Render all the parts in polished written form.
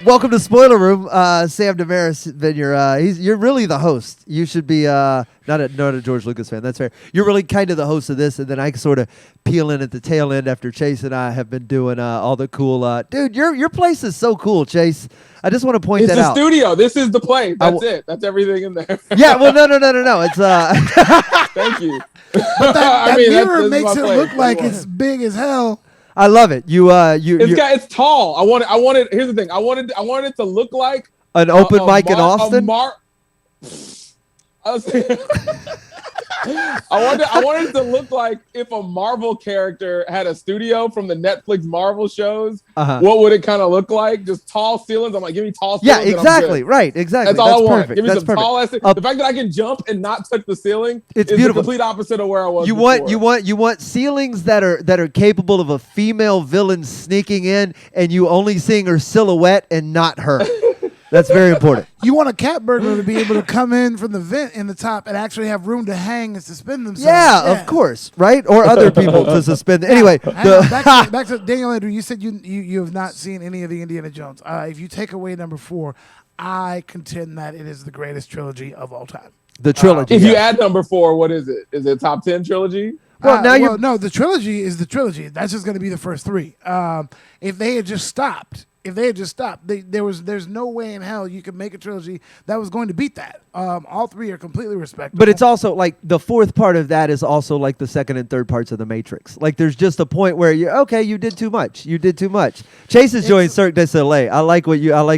Welcome to Spoiler Room. Sam Damaris, been you're really the host. You should be not a George Lucas fan. That's fair. You're really kind of the host of this, and then I sort of peel in at the tail end after Chase and I have been doing all the cool. Dude, your place is so cool, Chase. I just want to point that out. It's the studio. This is the place. That's it. That's everything in there. Yeah. Well, no. It's Thank you. But that mirror makes it look like it's big as hell. I love it. It's tall. I wanted. Here's the thing. I wanted it to look like an open mic in Austin. I wanted it to look like if a Marvel character had a studio from the Netflix Marvel shows. What would it kind of look like? Just tall ceilings. I'm like, give me tall ceilings. Yeah, exactly. Right, exactly. That's all I want. Perfect. Give me That's some perfect. tall ass. The fact that I can jump and not touch the ceiling is beautiful. the complete opposite of where I was. You want ceilings that are capable of a female villain sneaking in and you only seeing her silhouette and not her. That's very important. You want a cat burglar to be able to come in from the vent in the top and actually have room to hang and suspend themselves. Yeah, of course, right? Or other people to suspend. Anyway, back to Daniel Andrew. You said you have not seen any of the Indiana Jones. If you take away number 4, I contend that it is the greatest trilogy of all time. The trilogy. If you add number 4, what is it? Is it top 10 trilogy? No, the trilogy is the trilogy. That's just going to be the first 3. If they had just stopped. There's no way in hell you could make a trilogy that was going to beat that. All 3 are completely respectable. But it's also like the fourth part of that is also like the second and third parts of the Matrix. Like there's just a point where you did too much. You did too much. Chase is joined Cirque du Soleil. I like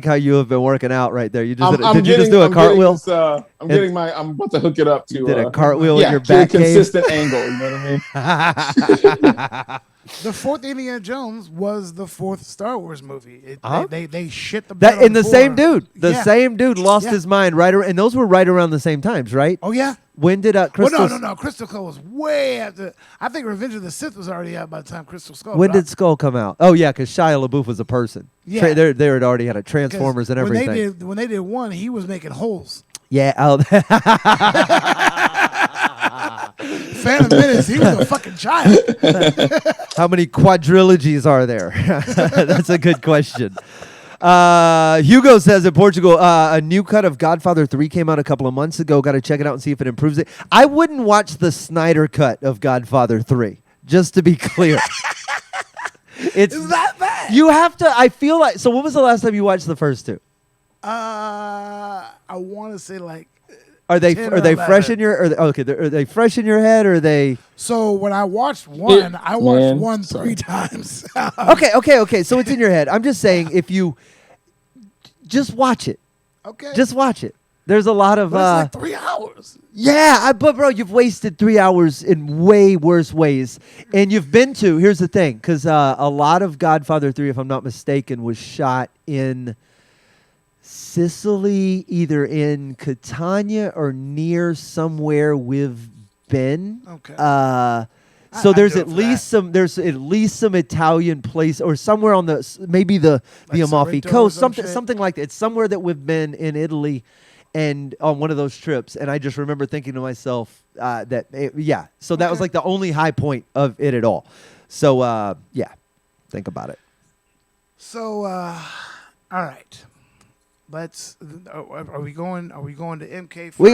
how you have been working out right there. You just did you just do a cartwheel? I'm about to hook it up to. Did a cartwell in your back cave? Consistent angle. You know what I mean? The 4th Indiana Jones was the 4th Star Wars movie. They shit the bed that in the before. same dude. The same dude lost his mind and those were right around the same times, right? Oh yeah. When did Crystal? No. Crystal Skull was way after. I think Revenge of the Sith was already out by the time Crystal Skull. When did Skull come out? Oh yeah, because Shia LaBeouf was a person. Yeah, they had already had a Transformers and everything. When they did 1, he was making holes. Yeah. Phantom Menace, he was a fucking child. How many quadrilogies are there? That's a good question. Hugo says in Portugal, a new cut of Godfather 3 came out a couple of months ago. Got to check it out and see if it improves it. I wouldn't watch the Snyder cut of Godfather 3, just to be clear. It's that bad. You have to, I feel like, so when was the last time you watched the first 2? I want to say like Are they fresh in your? Are they fresh in your head? Or are they? So when I watched 1, I watched 1 3 times. Okay. So it's in your head. I'm just saying, if you just watch it, just watch it. There's a lot of. But it's like 3 hours. Yeah, but bro, you've wasted 3 hours in way worse ways, and you've been to. Here's the thing, because a lot of Godfather 3, if I'm not mistaken, was shot in Sicily, either in Catania or near somewhere we've been. Okay. So there's at least some Italian place or somewhere on maybe the Amalfi Coast, something like that. It's somewhere that we've been in Italy, and on one of those trips. And I just remember thinking to myself So that was like the only high point of it at all. So think about it. So all right. Are we going to MK first? We're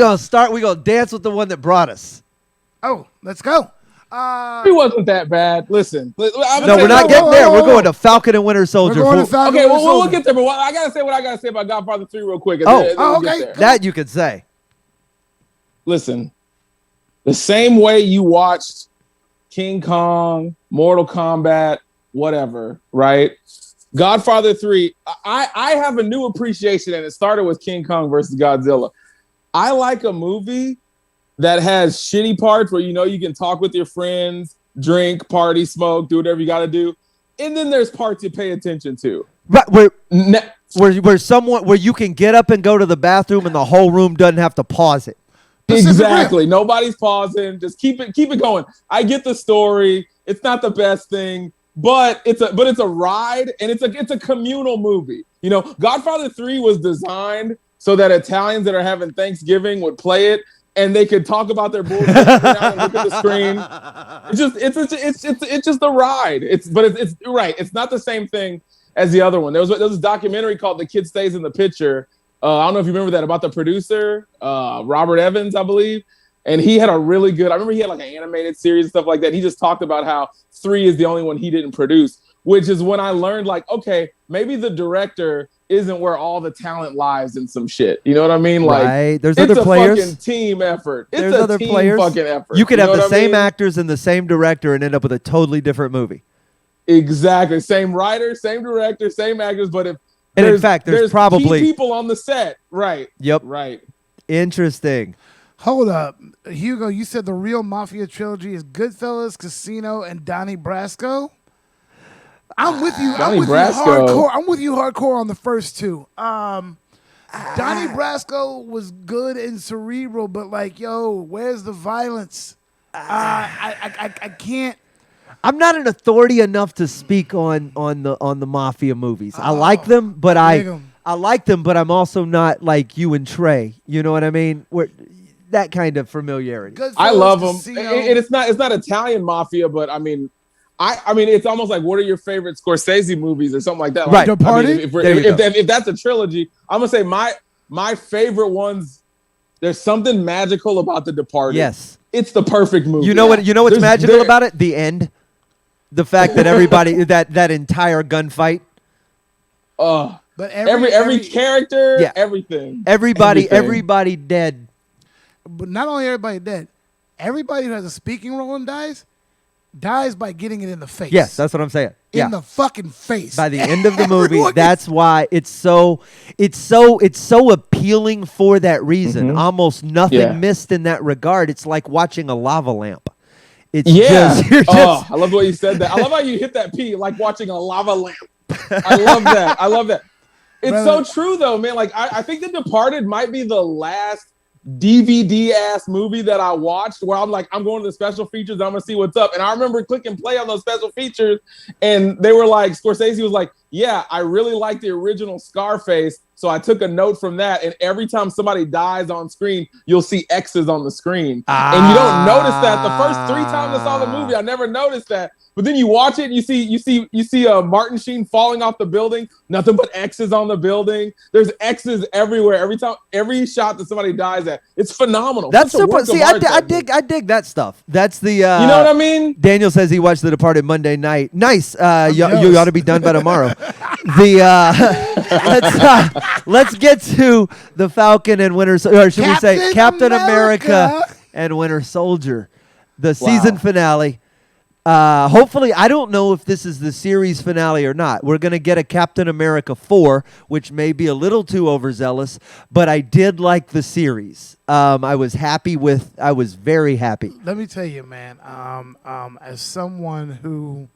gonna dance with the one that brought us. Oh, let's go. It wasn't that bad. Listen. We're not getting there. We're going to Falcon and Winter Soldier. We'll get there. But I gotta say what I gotta say about Godfather 3 real quick. Okay. That you could say. Listen, the same way you watched King Kong, Mortal Kombat, whatever, right? Godfather 3, I have a new appreciation, and it started with King Kong versus Godzilla. I like a movie that has shitty parts where you can talk with your friends, drink, party, smoke, do whatever you got to do, and then there's parts you pay attention to. Right, where you can get up and go to the bathroom, and the whole room doesn't have to pause it. Exactly. Nobody's pausing. Just keep it going. I get the story. It's not the best thing. But it's a ride, and it's a communal movie. Godfather 3 was designed so that Italians that are having Thanksgiving would play it, and they could talk about their bullshit and look at the screen. It's just a ride. It's right. It's not the same thing as the other one. There was a documentary called "The Kid Stays in the Picture." I don't know if you remember that, about the producer Robert Evans, I believe. And he had a really good, I remember he had like an animated series and stuff like that. He just talked about how 3 is the only one he didn't produce, which is when I learned, like, okay, maybe the director isn't where all the talent lies in some shit. You know what I mean? Like, right. There's it's other players. Fucking team effort. It's There's a other team players. Fucking effort. You could have the same mean? actors and the same director and end up with a totally different movie. Exactly. Same writer, same director, same actors, but if and in fact, there's probably key people on the set. Right. Yep. Right. Interesting. Hold up, Hugo. You said the real Mafia trilogy is Goodfellas, Casino, and Donnie Brasco. I'm with you. Donnie I'm with Brasco. you hardcore. I'm with you hardcore on the first two. Donnie Brasco was good and cerebral, but like, yo, where's the violence? I can't. I'm not an authority enough to speak on the Mafia movies. I like them, but I like them, but I'm also not like you and Trey. You know what I mean? That kind of familiarity. I love them. It's not Italian Mafia, but I mean, it's almost like, what are your favorite Scorsese movies or something like that? Right. Like, Departed? if that's a trilogy, I'm gonna say my favorite ones. There's something magical about The Departed. Yes, it's the perfect movie. You know what's magical about it? The end. The fact that everybody that entire gunfight. But every character, yeah. everything. Everybody dead. But not only everybody dead, everybody who has a speaking role and dies by getting it in the face. Yes, that's what I'm saying. In the fucking face. By the end of the movie, that's why it's so appealing for that reason. Mm-hmm. Almost nothing missed in that regard. It's like watching a lava lamp. It's I love the way you said that. I love how you hit that P, like watching a lava lamp. I love that. It's so true though, man. Like I think The Departed might be the last DVD ass movie that I watched where I'm like, I'm going to the special features, I'm gonna see what's up. And I remember clicking play on those special features, and they were like, Scorsese was like, yeah, I really like the original Scarface, so I took a note from that, and every time somebody dies on screen, you'll see X's on the screen. And you don't notice that. The first 3 times I saw the movie, I never noticed that. But then you watch it, and you see Martin Sheen falling off the building, nothing but X's on the building. There's X's everywhere. Every shot that somebody dies at, it's phenomenal. That's super. See, I dig that stuff. That's the. You know what I mean? Daniel says he watched The Departed Monday night. Nice. You ought to be done by tomorrow. Let's get to the Falcon and Winter, or should we say Captain America and Winter Soldier, the season finale. Hopefully, I don't know if this is the series finale or not. We're going to get a Captain America 4, which may be a little too overzealous, but I did like the series. I was very happy. Let me tell you, man, as someone who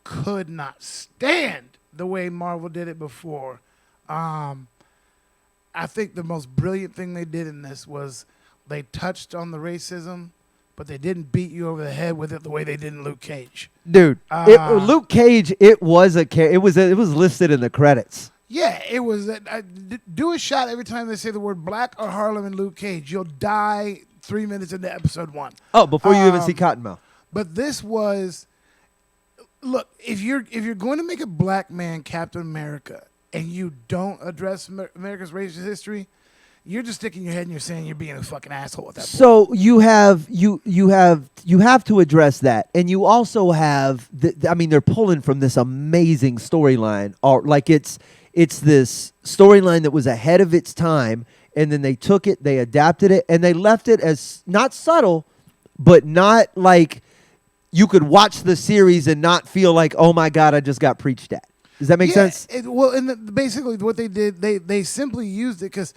could not stand the way Marvel did it before, I think the most brilliant thing they did in this was they touched on the racism, but they didn't beat you over the head with it the way they did in Luke Cage. Dude, Luke Cage, it was listed in the credits. Yeah, it was. Do a shot every time they say the word black or Harlem in Luke Cage. You'll die 3 minutes into episode 1. Oh, before you even see Cottonmouth. But this was, look, if you're going to make a black man Captain America and you don't address America's racist history, you're just sticking your head and you're saying you're being a fucking asshole at that point. So you have to address that, and you also have they're pulling from this amazing storyline, or like it's this storyline that was ahead of its time, and then they took it, they adapted it, and they left it as not subtle, but not like you could watch the series and not feel like, oh my God, I just got preached at. Does that make sense? Basically what they did, they simply used it because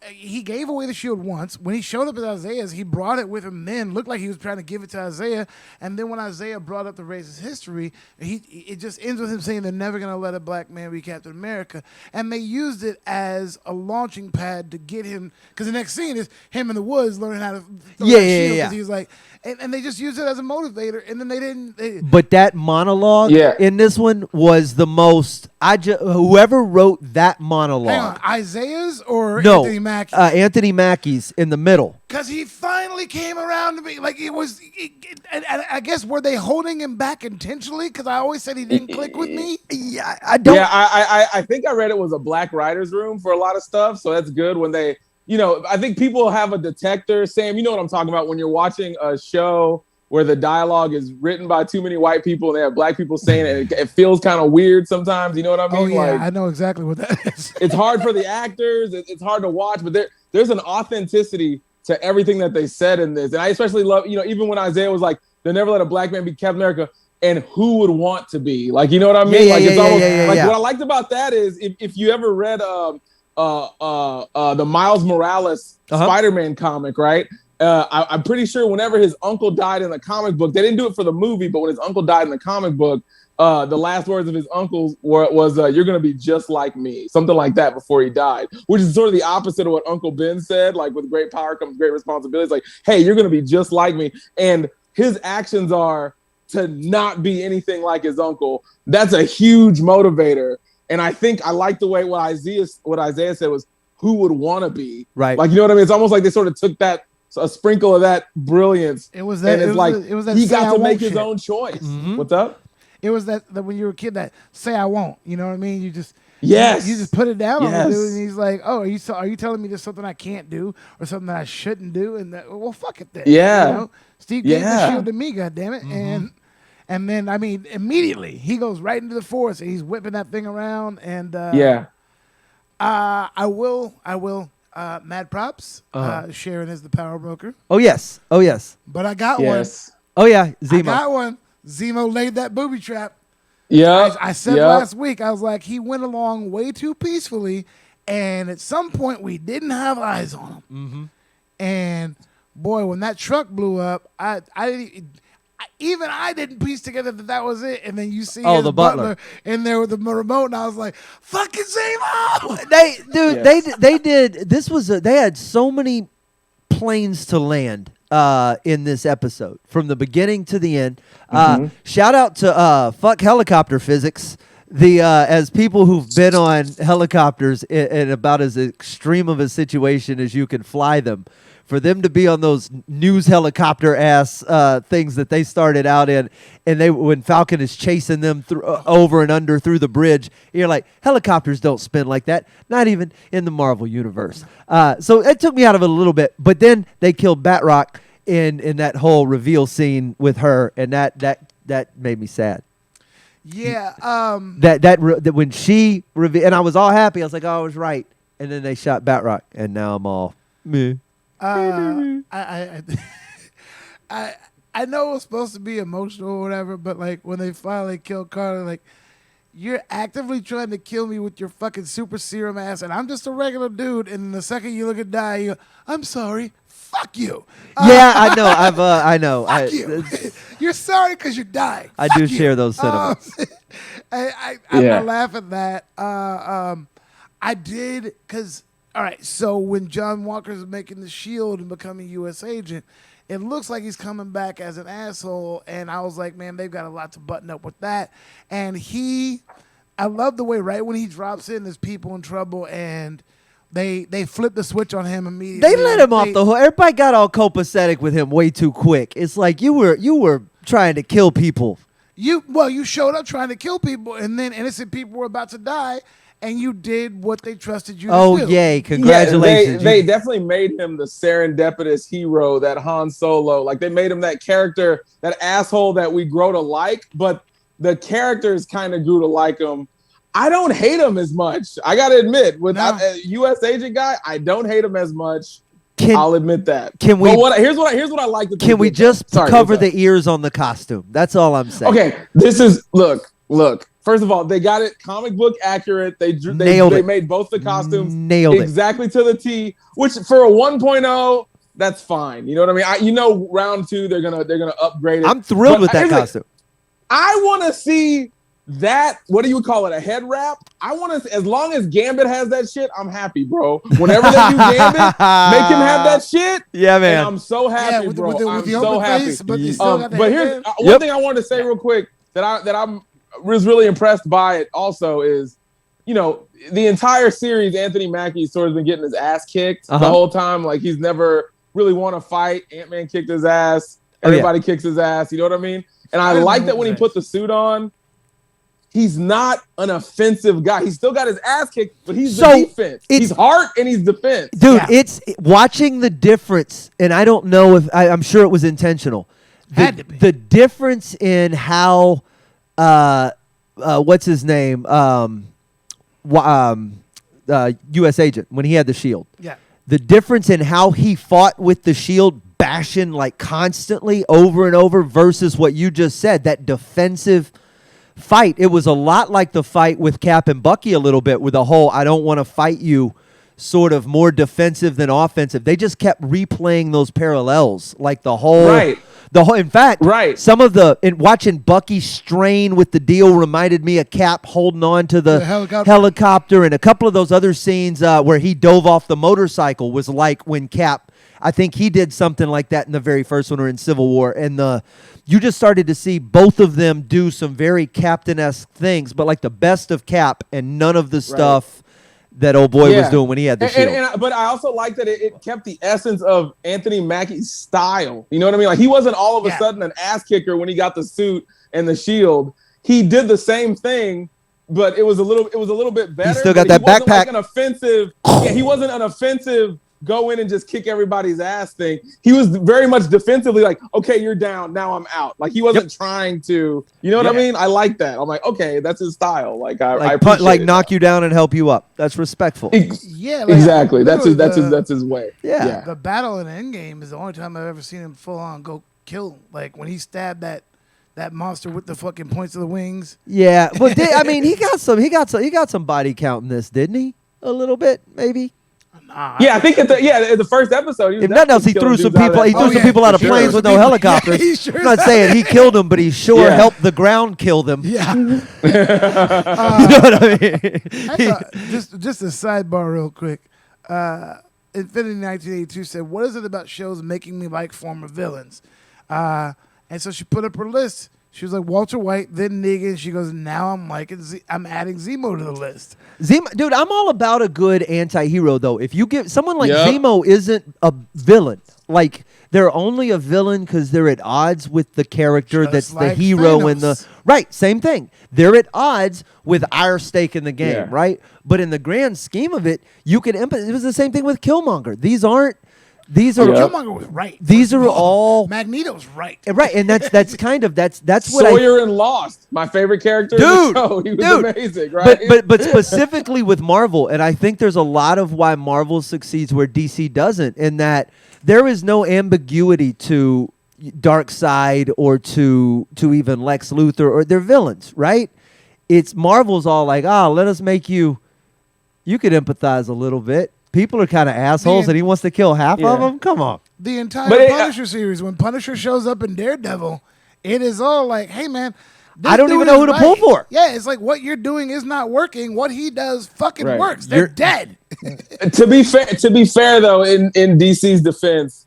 he gave away the shield once. When he showed up at Isaiah's, he brought it with him then. Looked like he was trying to give it to Isaiah. And then when Isaiah brought up the racist history, it just ends with him saying they're never going to let a black man be Captain America. And they used it as a launching pad to get him, because the next scene is him in the woods learning how to throw that shield. Because he was like, and they just used it as a motivator. And then they didn't. But that monologue in this one was the most. Whoever wrote that monologue. Hang on, Isaiah's or no, Anthony Mackie. Anthony Mackie's in the middle. Because he finally came around to me. Like, and I guess, were they holding him back intentionally? Because I always said he didn't click with me. Yeah, I don't. Yeah, I think I read it was a black writer's room for a lot of stuff. So that's good when they, I think people have a detector. Sam, you know what I'm talking about when you're watching a show where the dialogue is written by too many white people and they have black people saying it. It feels kind of weird sometimes. You know what I mean? Oh, yeah, like, I know exactly what that is. It's hard for the actors. It's hard to watch, but there's an authenticity to everything that they said in this. And I especially love, even when Isaiah was like, they'll never let a black man be Captain America. And who would want to be? Like, you know what I mean? What I liked about that is if you ever read the Miles Morales Spider-Man comic, right? I'm pretty sure whenever his uncle died in the comic book, they didn't do it for the movie, but when his uncle died in the comic book, the last words of his uncle was "You're gonna be just like me," something like that before he died, which is sort of the opposite of what Uncle Ben said. Like, with great power comes great responsibility. It's like, hey, you're gonna be just like me, and his actions are to not be anything like his uncle. That's a huge motivator, and I think I like the way what Isaiah said was, "Who would want to be?" Right. Like, you know what I mean? It's almost like they sort of took that. So a sprinkle of that brilliance. It was that. And It was that. He say got I to make won't his shit. own choice. Mm-hmm. What's up? It was that when you were a kid, that say I won't. You know what I mean? You just Yes. You just put it down on the Yes. dude, and he's like, "Oh, are you telling me there's something I can't do or something that I shouldn't do?" And well, fuck it then. Yeah. Steve gave the Yeah. shield to me, goddammit. Mm-hmm. And then I mean, immediately he goes right into the forest and he's whipping that thing around. And I will. Mad props. Sharon is the power broker. Oh yes. But I got Yes. Oh yeah. one. Zemo. I got one. Zemo laid that booby trap. Yeah. I said last week, I was like, he went along way too peacefully, and at some point we didn't have eyes on him. Mm-hmm. And boy, when that truck blew up, I didn't piece together that was it. And then you see his the butler in there with the remote, and I was like, "Fucking Zemo!" They did. This was they had so many planes to land in this episode from the beginning to the end. Shout out to fuck helicopter physics. As people who've been on helicopters in about as extreme of a situation as you can fly them, for them to be on those news helicopter ass things that they started out in, and when Falcon is chasing them over and under through the bridge, you're like, helicopters don't spin like that, not even in the Marvel universe. So it took me out of it a little bit, but then they killed Batroc in that whole reveal scene with her, and that made me sad. Yeah. That when she revealed, and I was all happy. I was like, oh, I was right. And then they shot Batroc, and now I'm all meh. I know it was supposed to be emotional or whatever, but like when they finally killed Carter, like, you're actively trying to kill me with your fucking super serum ass, and I'm just a regular dude. And the second you look at die, you go, I'm sorry. Fuck you. Yeah, I know. I know. Fuck you. You're sorry because you're dying. I Fuck do you. share those sentiments. I'm gonna laugh at that. I did because all right. So when John Walker's making the shield and becoming U.S. agent, it looks like he's coming back as an asshole, and I was like, man, they've got a lot to button up with that. And I love the way right when he drops in, there's people in trouble, and they flip the switch on him immediately. They let him off the hook. Everybody got all copacetic with him way too quick. It's like you were trying to kill people. You showed up trying to kill people, and then innocent people were about to die, and you did what they trusted you to do. Oh, yay. Congratulations. Yeah, they definitely made him the serendipitous hero, that Han Solo. Like, they made him that character, that asshole that we grow to like, but the characters kind of grew to like him. I don't hate him as much. I got to admit, with a U.S. agent guy, I don't hate him as much. I'll admit that. Can we? Here's what I like to. Can we just cover the ears on the costume? That's all I'm saying. Okay, this is look. First of all, they got it comic book accurate. They made both the costumes exactly to the T. Which for a 1.0, that's fine. You know what I mean? Round 2 they're gonna upgrade it. I'm thrilled with that costume. I want to see that. What do you call it? A head wrap? I want to. As long as Gambit has that shit, I'm happy, bro. Whenever they do Gambit, make him have that shit. Yeah, man. And I'm so happy, bro. With I'm so happy. Face, but here's one thing I wanted to say real quick that I was really impressed by. It also is the entire series, Anthony Mackie's sort of been getting his ass kicked the whole time. Like, he's never really won a fight. Ant-Man kicked his ass. Everybody kicks his ass. You know what I mean? And I like that when he put the suit on, he's not an offensive guy. He's still got his ass kicked, but he's the defense. He's heart and he's defense. Dude, it's watching the difference, and I don't know if I'm sure it was intentional. The difference in how what's his name? U.S. agent when he had the shield. Yeah. The difference in how he fought with the shield, bashing like constantly over and over, versus what you just said, that defensive fight. It was a lot like the fight with Cap and Bucky a little bit, with the whole "I don't want to fight you," sort of more defensive than offensive. They just kept replaying those parallels, like the whole. Right. In fact, some of watching Bucky strain with the deal reminded me of Cap holding on to the helicopter, and a couple of those other scenes where he dove off the motorcycle was like when Cap, I think he did something like that in the very first one or in Civil War, and you just started to see both of them do some very Captain-esque things, but like the best of Cap and none of the stuff that old boy was doing when he had the shield. But I also like that it kept the essence of Anthony Mackie's style. You know what I mean? Like, he wasn't all of a sudden an ass kicker when he got the suit and the shield. He did the same thing, but it was a little bit better. He still got that backpack. Like an offensive. He wasn't an offensive go in and just kick everybody's ass thing. He was very much defensively like, okay, you're down, now I'm out. Like, he wasn't trying to, you know what I mean? I like that. I'm like, okay, that's his style. Like, I appreciate it. Knock you down and help you up. That's respectful. Exactly. That's his way. Yeah. The battle in Endgame is the only time I've ever seen him full on go kill. Like, when he stabbed that monster with the fucking points of the wings. Yeah, but he got some body count in this, didn't he? A little bit, maybe. I think in the first episode, if nothing else, he threw some people. He threw some people out of planes with no helicopters. I'm not saying he killed them, but he sure helped the ground kill them. Yeah. You know what I mean? Just a sidebar, real quick. Infinity 1982 said, "What is it about shows making me like former villains?" And so she put up her list. She was like Walter White, then Negan. She goes, now I'm I'm adding Zemo to the list. Zemo, dude, I'm all about a good anti-hero, though. If you give someone like Zemo isn't a villain, like they're only a villain because they're at odds with the character that's like the hero Thanos. Same thing. They're at odds with our stake in the game, right? But in the grand scheme of it, you can empathize. It was the same thing with Killmonger. These are Killmonger was right. These are all Magneto's right. Right, and that's what Sawyer and Lost, my favorite character in the show. He was amazing, right? But specifically with Marvel, and I think there's a lot of why Marvel succeeds where DC doesn't, in that there is no ambiguity to Darkseid or to even Lex Luthor, or they're villains, right? It's Marvel's all like, let us make you could empathize a little bit. People are kind of assholes, and he wants to kill half of them? Come on. The entire Punisher series, when Punisher shows up in Daredevil, it is all like, hey, man, I don't even know who to pull for. Yeah, it's like what you're doing is not working. What he does fucking works. They're dead. To be fair, though, in DC's defense,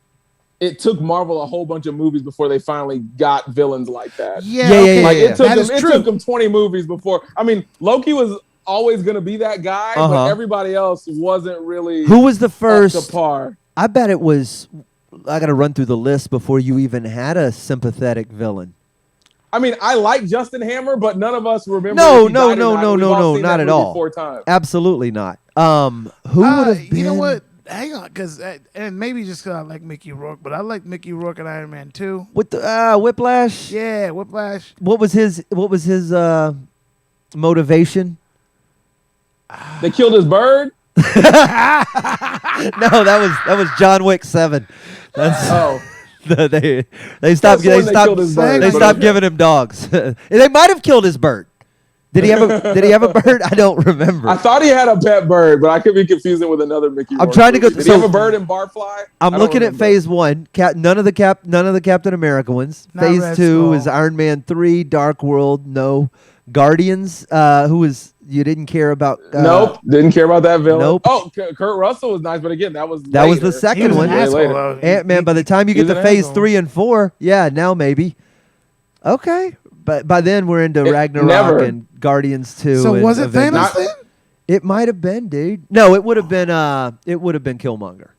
it took Marvel a whole bunch of movies before they finally got villains like that. It took them 20 movies before. I mean, Loki was always going to be that guy, but everybody else wasn't really. Who was the first? Up to par. I bet it was. I got to run through the list before you even had a sympathetic villain. I mean, I like Justin Hammer, but none of us remember. No, not at all. 4 times. Absolutely not. Who would have been? You know what? Hang on, because and maybe just because I like Mickey Rourke, but I like Mickey Rourke and Iron Man 2. With the Whiplash. Yeah, Whiplash. What was his motivation? They killed his bird. No, that was John Wick 7. They stopped giving him dogs. They might have killed his bird. Did he have a bird? I don't remember. I thought he had a pet bird, but I could be confusing with another Mickey. I'm trying to go. Did he have a bird in Barfly? I'm looking at Phase 1. None of the Captain America ones. Phase 2 is Iron Man 3, Dark World. No. Guardians. Who was you didn't care about? Nope, didn't care about that villain. Nope. Oh, Kurt Russell was nice, but again, that was the second one. Ant-Man. By the time you get to Phase 3 and 4, now maybe. Okay, but by then we're into Ragnarok and Guardians 2. So and was it Thanos then? It might have been, dude. No, it would have been. It would have been Killmonger,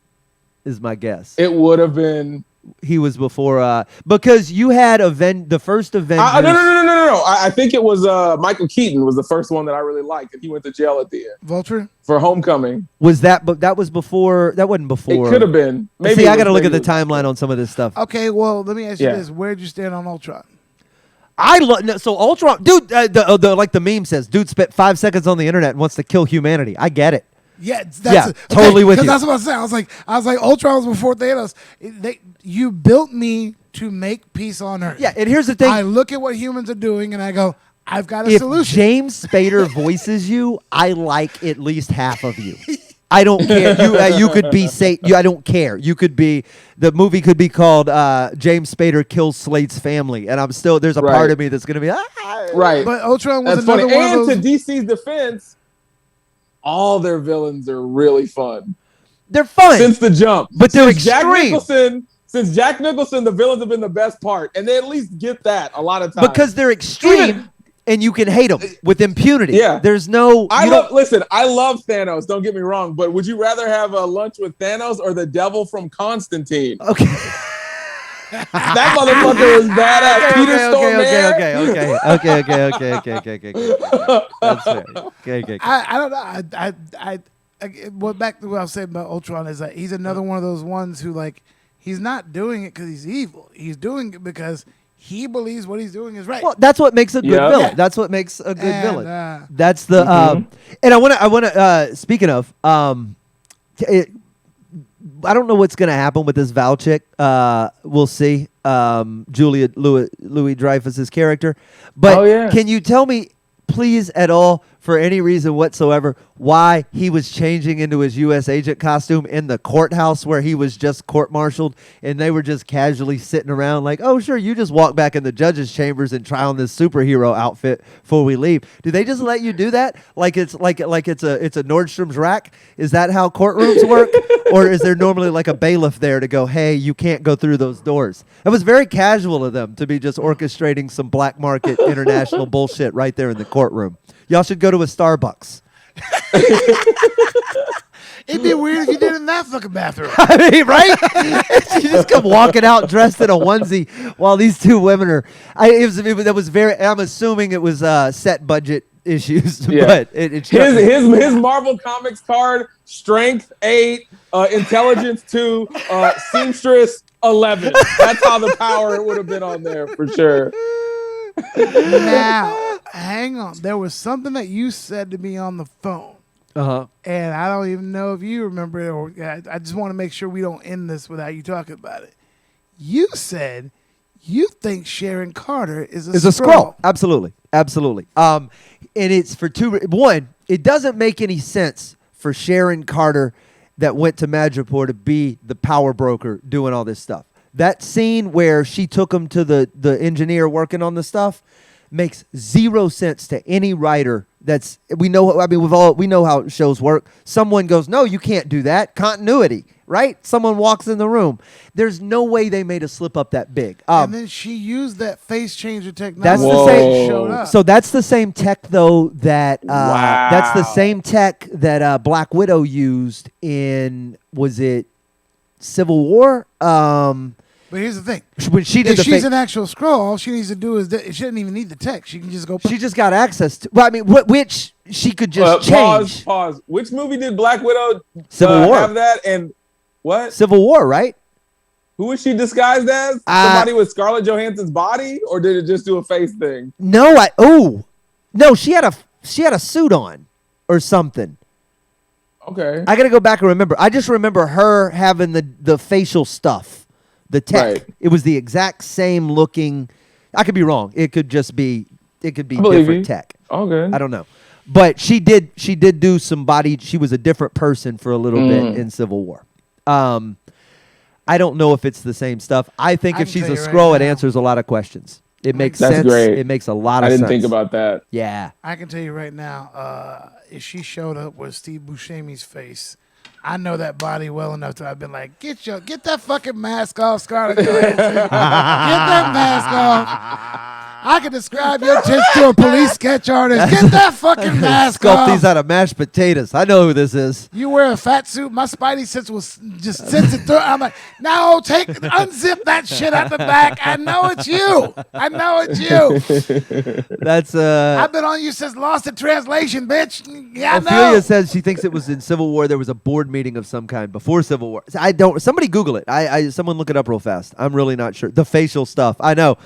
is my guess. It would have been. He was before because you had the first Avengers. No. I think it was Michael Keaton was the first one that I really liked, and he went to jail at the end. Vulture for Homecoming. Was that? But that was before. That wasn't before. It could have been. Maybe. See, I got to look at the timeline on some of this stuff. Okay, well, let me ask you this: where'd you stand on Ultron? So Ultron, dude. The meme says, dude spent 5 seconds on the internet and wants to kill humanity. I get it. Yeah, totally with you. That's what I was saying. I was like, Ultron was before Thanos. You built me to make peace on Earth. Yeah, and here's the thing. I look at what humans are doing, and I go, I've got a if solution. James Spader voices you, I like at least half of you. I don't care. You could be I don't care. You could be. The movie could be called James Spader Kills Slade's Family, and I'm still. There's a part of me that's gonna be right. But Ultron was that's another funny. one of those. And to DC's defense, all their villains are really fun. They're fun since the jump, but they're extreme. Since Jack Nicholson, the villains have been the best part, and they at least get that a lot of times because they're extreme. And you can hate them with impunity. Yeah. There's no... I love Thanos, don't get me wrong, but would you rather have a lunch with Thanos or the devil from Constantine? Okay. That motherfucker is badass. Okay. That's fair. Okay. I don't know. Well, back to what I was saying about Ultron is that he's another one of those ones who, like, he's not doing it because he's evil. He's doing it because... he believes what he's doing is right. Well, that's what makes a good villain. Yeah. That's what makes a good villain. That's the and I want to speaking of I don't know what's going to happen with this Val chick. We'll see. Julia Louis-Dreyfus's character. But can you tell me please at all for any reason whatsoever why he was changing into his U.S. agent costume in the courthouse where he was just court-martialed and they were just casually sitting around like, oh, sure, you just walk back in the judge's chambers and try on this superhero outfit before we leave. Do they just let you do that? Like it's a Nordstrom's rack? Is that how courtrooms work? Or is there normally like a bailiff there to go, hey, you can't go through those doors? It was very casual of them to be just orchestrating some black market international bullshit right there in the courtroom. Y'all should go to a Starbucks. It'd be weird if you did it in that fucking bathroom. I mean, right? You just come walking out dressed in a onesie while these two women are. I'm assuming it was set budget issues, but his Marvel Comics card: strength 8, intelligence 2, seamstress 11. That's how the power would have been on there for sure. Now, hang on. There was something that you said to me on the phone. And I don't even know if you remember it, or I just want to make sure we don't end this without you talking about it. You said you think Sharon Carter is a Skrull. Absolutely. And it's for two. One, it doesn't make any sense for Sharon Carter that went to Madripoor to be the power broker doing all this stuff. That scene where she took him to the engineer working on the stuff makes zero sense to any writer. We know how shows work. Someone goes, no, you can't do that. Continuity, right? Someone walks in the room. There's no way they made a slip up that big. And then she used that face changer technology. That's the same. Showed up. So that's the same tech, though. That's the same tech that Black Widow used in. Was it Civil War? But here's the thing: when if she's an actual Skrull, all she needs to do is she doesn't even need the tech. She can just go. She just got access to. Well, I mean, which she could just change. Pause. Which movie did Black Widow Civil War have that? And what? Civil War, right? Who was she disguised as? Somebody with Scarlett Johansson's body, or did it just do a face thing? No, she had a suit on or something. Okay, I gotta go back and remember. I just remember her having the facial stuff. The tech, It was the exact same looking. I could be wrong. It could be different tech. Okay, I don't know, but she did do some body. She was a different person for a little bit in Civil War. I don't know if it's the same stuff. I think if she's a Skrull, it answers a lot of questions. It makes sense. Great. It makes a lot of sense. I didn't think about that. Yeah, I can tell you right now. If she showed up with Steve Buscemi's face. I know that body well enough to I've been like, get that fucking mask off, Scarlett Johansson. Get that mask off. I can describe your tits to a police sketch artist. Get that fucking mask Sculpt off. these out of mashed potatoes. I know who this is. You wear a fat suit. My spidey sense was just sends it through. I'm like, no, unzip that shit at the back. I know it's you. I know it's you. That's I've been on you since Lost in Translation, bitch. Yeah, I know. Ophelia says she thinks it was in Civil War. There was a board meeting of some kind before Civil War. I don't. Somebody Google it. Someone look it up real fast. I'm really not sure. The facial stuff. I know.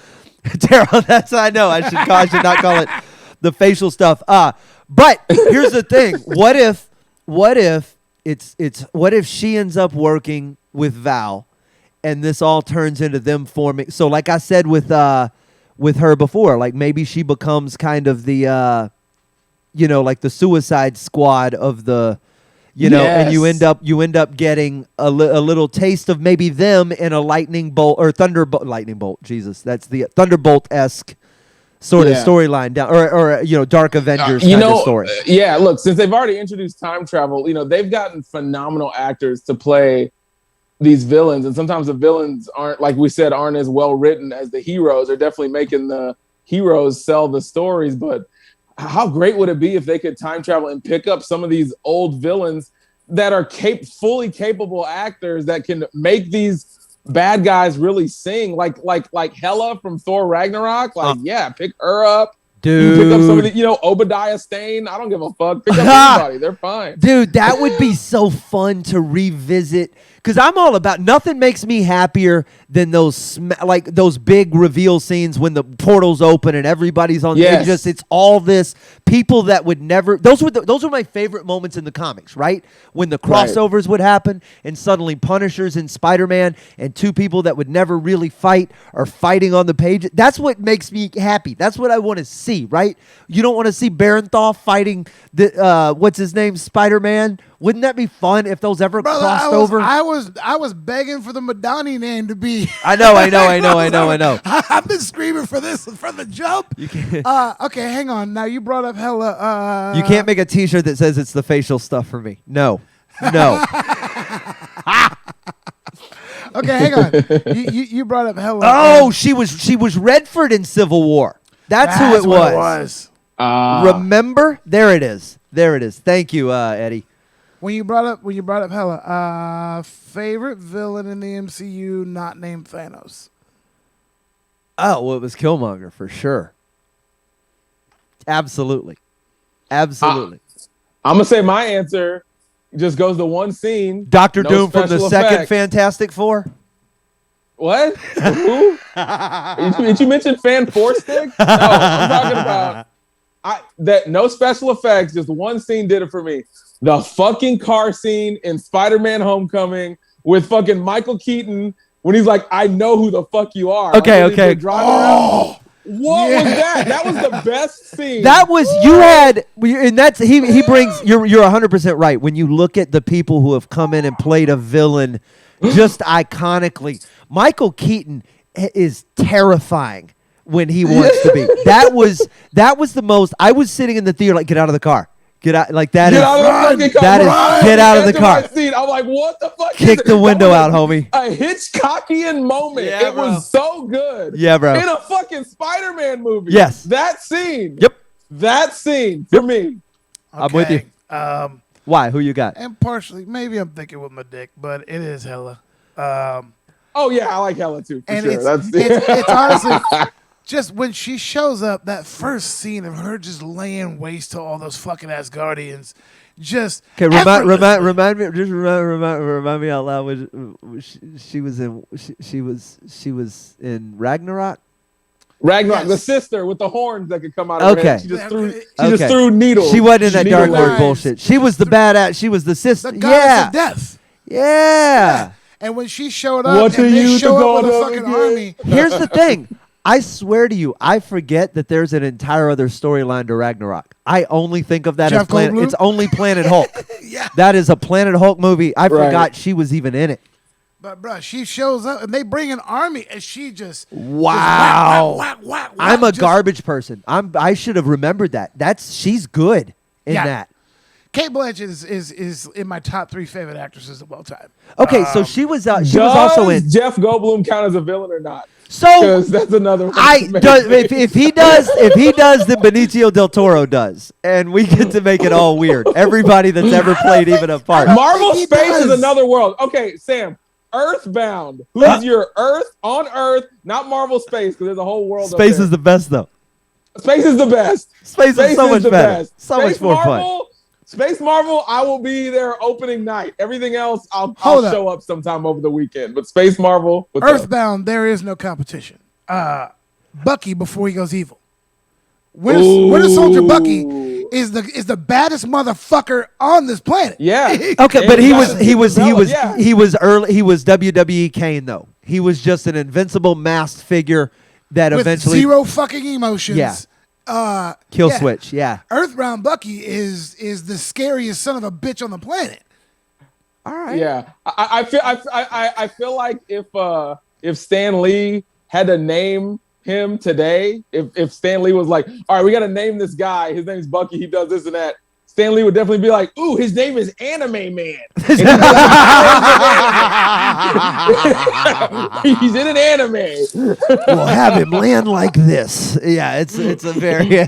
Tara, I know. I should not call it the facial stuff. But here's the thing. What if she ends up working with Val, and this all turns into them forming? So, like I said with her before, like maybe she becomes kind of the, like the Suicide Squad of the. And you end up getting a little taste of maybe them in a lightning bolt. Jesus, that's the Thunderbolt-esque sort of storyline down, or Dark Avengers kind of story. Yeah, look, since they've already introduced time travel, they've gotten phenomenal actors to play these villains, and sometimes the villains aren't, like we said, aren't as well written as the heroes. They're definitely making the heroes sell the stories, but how great would it be if they could time travel and pick up some of these old villains that are fully capable actors that can make these bad guys really sing, like Hela from Thor Ragnarok? Pick her up. Dude. You pick up some of the, Obadiah Stane. I don't give a fuck. Pick up anybody. They're fine. Dude, that would be so fun to revisit. Because I'm all about, nothing makes me happier than those big reveal scenes when the portals open and everybody's on. Yes. It's all this people that would never. Those were my favorite moments in the comics, right? When the crossovers would happen and suddenly Punishers and Spider-Man and two people that would never really fight are fighting on the page. That's what makes me happy. That's what I want to see, right? You don't want to see Barenthal fighting the what's his name, Spider-Man. Wouldn't that be fun if those ever crossed over? I was begging for the Madani name to be. I know. I've been screaming for this from the jump. Okay, hang on. Now you brought up Hela. You can't make a T-shirt that says it's the facial stuff for me. No. Okay, hang on. You brought up Hela. Oh, she was Redford in Civil War. That's who it was. Remember? There it is. Thank you, Eddie. When you brought up Hela, favorite villain in the MCU not named Thanos? Oh, well, it was Killmonger for sure. Absolutely. I'm gonna say my answer just goes to one scene. Doctor Doom from the second Fantastic Four. What? Who? Did you mention Fan Four Stick? No, I'm talking about that no special effects. Just one scene did it for me. The fucking car scene in Spider-Man Homecoming with fucking Michael Keaton when he's like, "I know who the fuck you are." Okay. What was that? That was the best scene. That was and that's he brings. You're 100% right. When you look at the people who have come in and played a villain, just iconically, Michael Keaton is terrifying when he wants to be. That was the most. I was sitting in the theater like, get out of the car. Get out like that. Get out of the car. I'm like, what the fuck? Kick the window out, homie. A Hitchcockian moment. Yeah, it was so good. Yeah, bro. In a fucking Spider-Man movie. Yes. That scene. Yep. That scene for me. Okay. I'm with you. Why? Who you got? And partially, maybe I'm thinking with my dick, but it is Hela. Oh yeah, I like Hela too. For and sure. It's honestly. Just when she shows up, that first scene of her just laying waste to all those fucking Asgardians, just okay. Remind me out loud. She was in Ragnarok. Ragnarok, the sister with the horns that could come out of her head. She just threw needles. She wasn't in that Dark Lord bullshit. She was the badass. She was the sister. The goddess of death. Yeah. And when she showed up, and they show up with a fucking army. Here's the thing. I swear to you, I forget that there's an entire other storyline to Ragnarok. I only think of that Jeff as Planet. Goldblum? It's only Planet Hulk. Yeah. That is a Planet Hulk movie. I forgot she was even in it. But bro, she shows up and they bring an army, and she just wow. Just whack, I'm a garbage person. I should have remembered that. She's good in that. Cate Blanchett is in my top 3 favorite actresses of all time. Okay, so she was also in. Jeff Goldblum count as a villain or not? So Because that's another one. if he does, then Benicio del Toro does, and we get to make it all weird. Everybody that's ever played even a part. Marvel Space is another world. Okay, Sam. Earthbound. Who's your Earth on Earth? Not Marvel Space, because there's a whole world. Space is the best, though. Space is the best. Space is so much better. So much more fun. Space Marvel, I will be there opening night. Everything else, I'll show up sometime over the weekend. But Space Marvel, Earthbound, there is no competition. Bucky before he goes evil. Winter Soldier Bucky is the baddest motherfucker on this planet. Yeah. Okay, but he was WWE Kane though. He was just an invincible masked figure that with eventually zero fucking emotions. Yeah. Kill switch, yeah. Earthbound Bucky is the scariest son of a bitch on the planet. All right. Yeah, I feel like if Stan Lee had to name him today, if Stan Lee was like, all right, we got to name this guy. His name's Bucky. He does this and that. Stan Lee would definitely be like, ooh, his name is Anime Man. He's in an anime. We'll have him land like this. Yeah, it's a very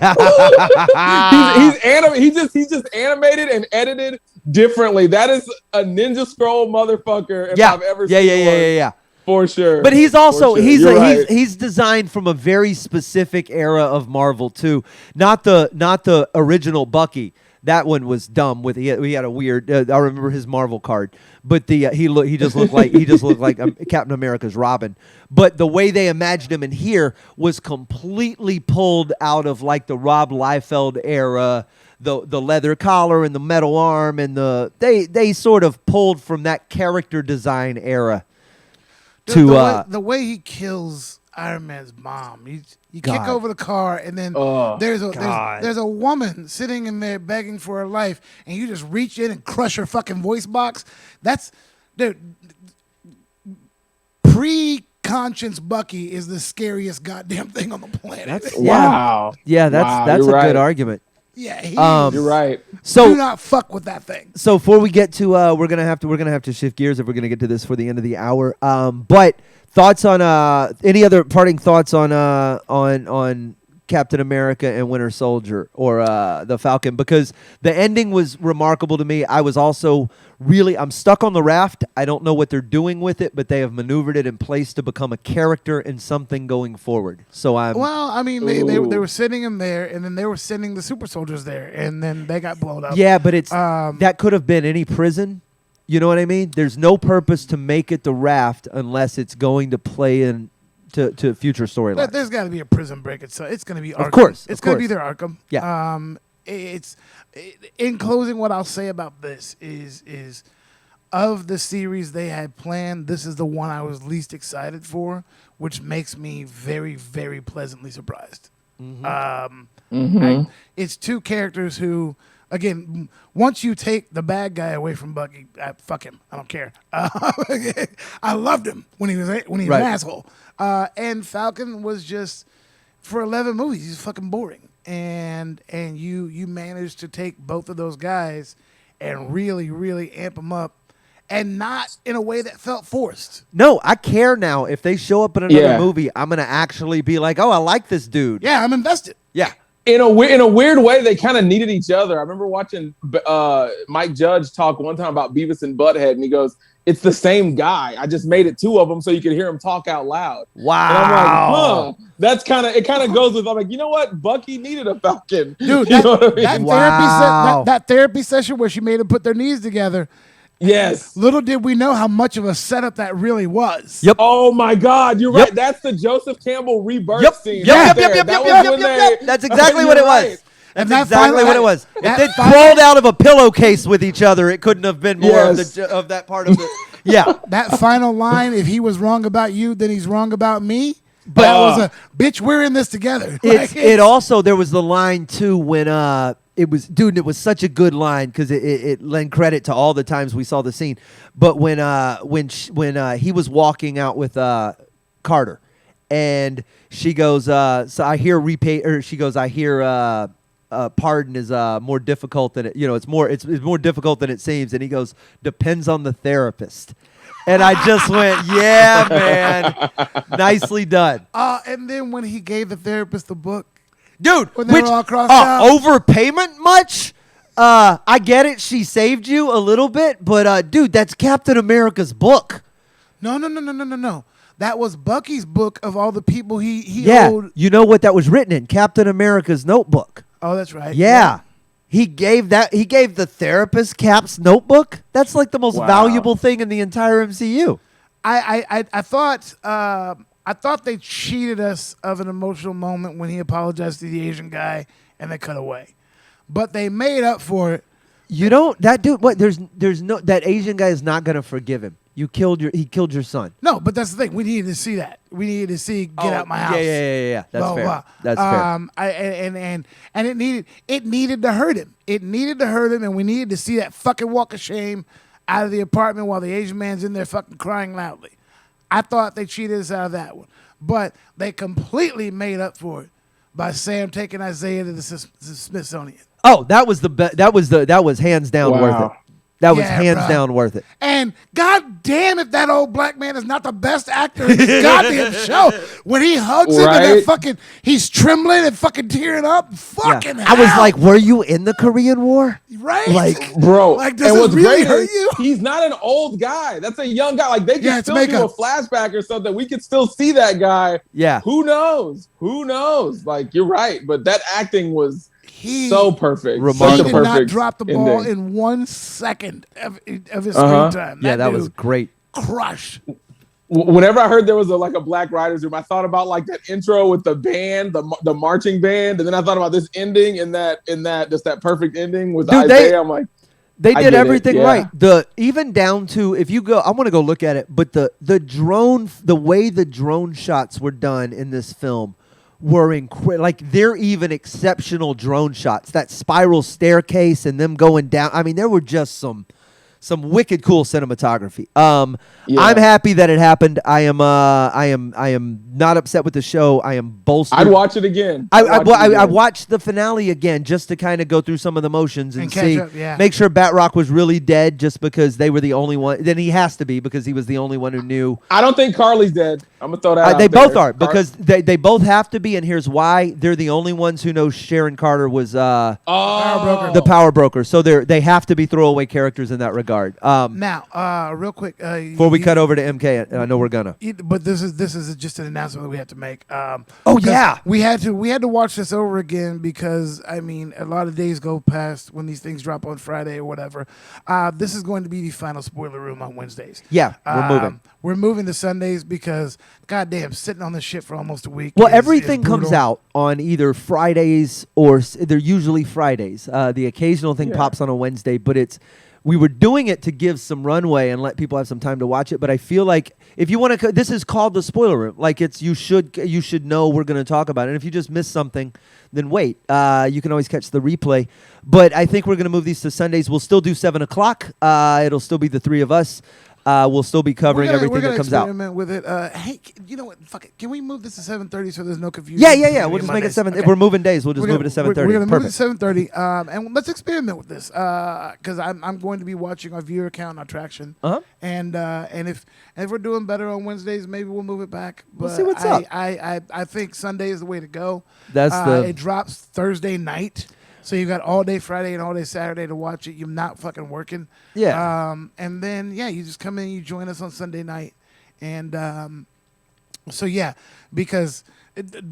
he's just animated and edited differently. That is a Ninja Scroll motherfucker if I've ever seen one. Yeah. For sure. But he's also right. he's designed from a very specific era of Marvel too. Not the original Bucky. That one was dumb. We had a weird. I remember his Marvel card, but he just looked like Captain America's Robin. But the way they imagined him in here was completely pulled out of like the Rob Liefeld era. The leather collar and the metal arm and they sort of pulled from that character design era. The way he kills Iron Man's mom. You kick over the car, and then there's a woman sitting in there begging for her life, and you just reach in and crush her fucking voice box. That's pre-conscience Bucky is the scariest goddamn thing on the planet. Wow. Yeah, that's a good argument. Yeah, you're right. So do not fuck with that thing. So before we get to we're gonna have to shift gears if we're gonna get to this for the end of the hour. But thoughts on any other parting thoughts on Captain America and Winter Soldier or the Falcon, because the ending was remarkable to me. I was also I'm stuck on the raft. I don't know what they're doing with it, but they have maneuvered it in place to become a character and something going forward. So they were sending him there, and then they were sending the super soldiers there, and then they got blown up. Yeah, but it's that could have been any prison. You know what I mean? There's no purpose to make it the raft unless it's going to play in to future storylines. There's got to be a prison break. It's going to be Arkham. Of course. It's going to be their Arkham. Yeah. In closing, what I'll say about this is of the series they had planned, this is the one I was least excited for, which makes me very, very pleasantly surprised. It's two characters who, again, once you take the bad guy away from Bucky, fuck him. I don't care. I loved him when he was an asshole. And Falcon was just, for 11 movies, he's fucking boring. And you managed to take both of those guys and really, really amp them up, and not in a way that felt forced. No, I care now. If they show up in another movie, I'm going to actually be like, oh, I like this dude. Yeah, I'm invested. Yeah. In a weird way, they kind of needed each other. I remember watching Mike Judge talk one time about Beavis and Butthead, and he goes, it's the same guy. I just made it two of them so you could hear him talk out loud. Wow. And I'm like, that's it kind of goes with, I'm like, you know what? Bucky needed a Falcon. Dude, you know what I mean? that therapy session where she made him put their knees together. Yes. Little did we know how much of a setup that really was. Yep. Oh my God, you're right. That's the Joseph Campbell rebirth scene. Yep. That's exactly what it was. That's exactly what it was. If they crawled out of a pillowcase with each other, it couldn't have been more of that part of it. Yeah. That final line, if he was wrong about you, then he's wrong about me. But that was a bitch, we're in this together. It also, there was the line too when it was such a good line because it lent credit to all the times we saw the scene. But when he was walking out with Carter, and she goes, so I hear pardon is more difficult than it. It's more difficult than it seems. And he goes, depends on the therapist. And I just went, yeah, man. Nicely done. And then when he gave the therapist the book, Dude, when they were all crossed out. overpayment much? I get it. She saved you a little bit, but dude, that's Captain America's book. No. That was Bucky's book of all the people he owed. You know what that was written in? Captain America's notebook. Oh, that's right. Yeah. He gave the therapist Cap's notebook. That's like the most valuable thing in the entire MCU. I thought they cheated us of an emotional moment when he apologized to the Asian guy and they cut away. But they made up for it. You don't that dude what there's no that Asian guy is not gonna forgive him. He killed your son. No, but that's the thing. We needed to see that. We needed to see get out my house. Yeah. That's blah, fair. blah. That's fair. And it needed to hurt him. It needed to hurt him, and we needed to see that fucking walk of shame out of the apartment while the Asian man's in there fucking crying loudly. I thought they cheated us out of that one, but they completely made up for it by Sam taking Isaiah to the Smithsonian. Oh, that was that was hands down worth it. That was hands down worth it. And god damn if that old black man is not the best actor in this goddamn show. When he hugs him and that fucking, he's trembling and fucking tearing up. Fucking hell. I was like, were you in the Korean War? Right? Like, bro. Like, does it really hurt you? He's not an old guy. That's a young guy. Like, they can still do a flashback or something. We could still see that guy. Yeah. Who knows? Like, you're right. But that acting was so perfect. He did not drop the ball in 1 second of his screen time. That was great. Crush. Whenever I heard there was a Black Writers Room, I thought about like that intro with the band, the marching band, and then I thought about this ending and that just that perfect ending with Isaiah. I'm like, they did everything right. Even down to, if you go, I want to go look at it, but the drone, the way the drone shots were done in this film were incredible. Like, they're even exceptional drone shots. That spiral staircase and them going down. I mean, there were just some wicked cool cinematography. I'm happy that it happened. I am not upset with the show. I am bolstered. I'd watch it again. I watched the finale again just to kind of go through some of the motions and see, make sure Batroc was really dead, just because they were the only one. Then he has to be, because he was the only one who knew. I don't think Carly's dead. I'm gonna throw that out They there. both are, because they both have to be, and here's why. They're the only ones who know Sharon Carter was the power broker. So they have to be throwaway characters in that regard. Now, real quick, before we cut over to MK, and I know we're gonna. But this is just an announcement that we have to make. We had to watch this over again, because I mean, a lot of days go past when these things drop on Friday or whatever. This is going to be the final spoiler room on Wednesdays. Yeah, we're moving. We're moving to Sundays because, goddamn, sitting on this shit for almost a week. Well, everything comes out on either Fridays or they're usually Fridays. The occasional thing pops on a Wednesday, but we were doing it to give some runway and let people have some time to watch it. But I feel like if you want to, this is called the spoiler room. Like, you should know we're going to talk about it. And if you just missed something, then wait. You can always catch the replay. But I think we're going to move these to Sundays. We'll still do 7 o'clock. It'll still be the three of us. We'll still be covering everything that comes out. Experiment with it. Hey, you know what? Fuck it. Can we move this to 7:30 so there's no confusion? Yeah. We'll just make it 7. Okay. If we're moving days, we'll just move it to 7:30. We're gonna move it to 7:30. And let's experiment with this. Because I'm going to be watching our viewer count on Traction. And if we're doing better on Wednesdays, maybe we'll move it back. But we'll see what's up. I think Sunday is the way to go. It drops Thursday night. So you got all day Friday and all day Saturday to watch it. You're not fucking working. Yeah. And then, you just come in, you join us on Sunday night. And because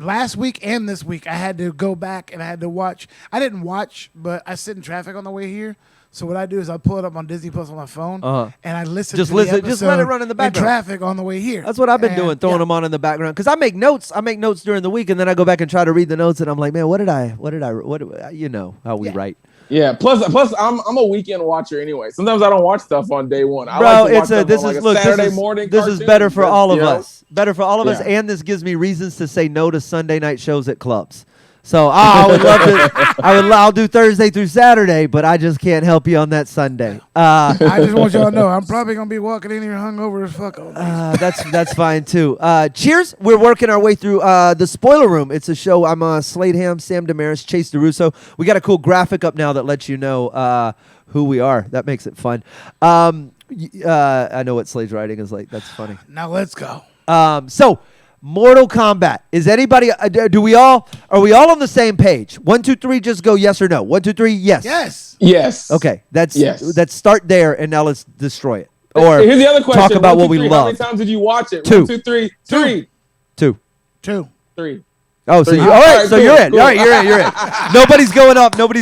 last week and this week, I had to go back and I had to watch. I didn't watch, but I sit in traffic on the way here. So what I do is I pull it up on Disney Plus on my phone, and I listen. Just let it run in the background. In traffic on the way here. That's what I've been doing, throwing them on in the background. Because I make notes. I make notes during the week, and then I go back and try to read the notes, and I'm like, man, what you know how we write. Yeah. Plus, I'm a weekend watcher anyway. Sometimes I don't watch stuff on day one. I like to watch Saturday morning. This is better for all of us. Better for all of us, and this gives me reasons to say no to Sunday night shows at clubs. So I would love to. I'll do Thursday through Saturday, but I just can't help you on that Sunday. I just want y'all to know I'm probably gonna be walking in here hungover as fuck. That's fine too. Cheers! We're working our way through the spoiler room. It's a show. I'm Slade Ham, Sam Damaris, Chase DeRusso. We got a cool graphic up now that lets you know who we are. That makes it fun. I know what Slade's writing is like. That's funny. Now let's go. So Mortal Kombat. Is anybody? Are we all on the same page? 1, 2, 3. Just go yes or no. 1, 2, 3. Yes. Yes. Yes. Okay. Yes. Let's start there, and now let's destroy it. Or here's the other question. Talk about 1, 2, what we 3. love. How many times did you watch it? 2. 1, 2, 3. 3. 2. 2. Oh, so Three. all right, Cool, so you're in. cool. All right, you're in. Nobody's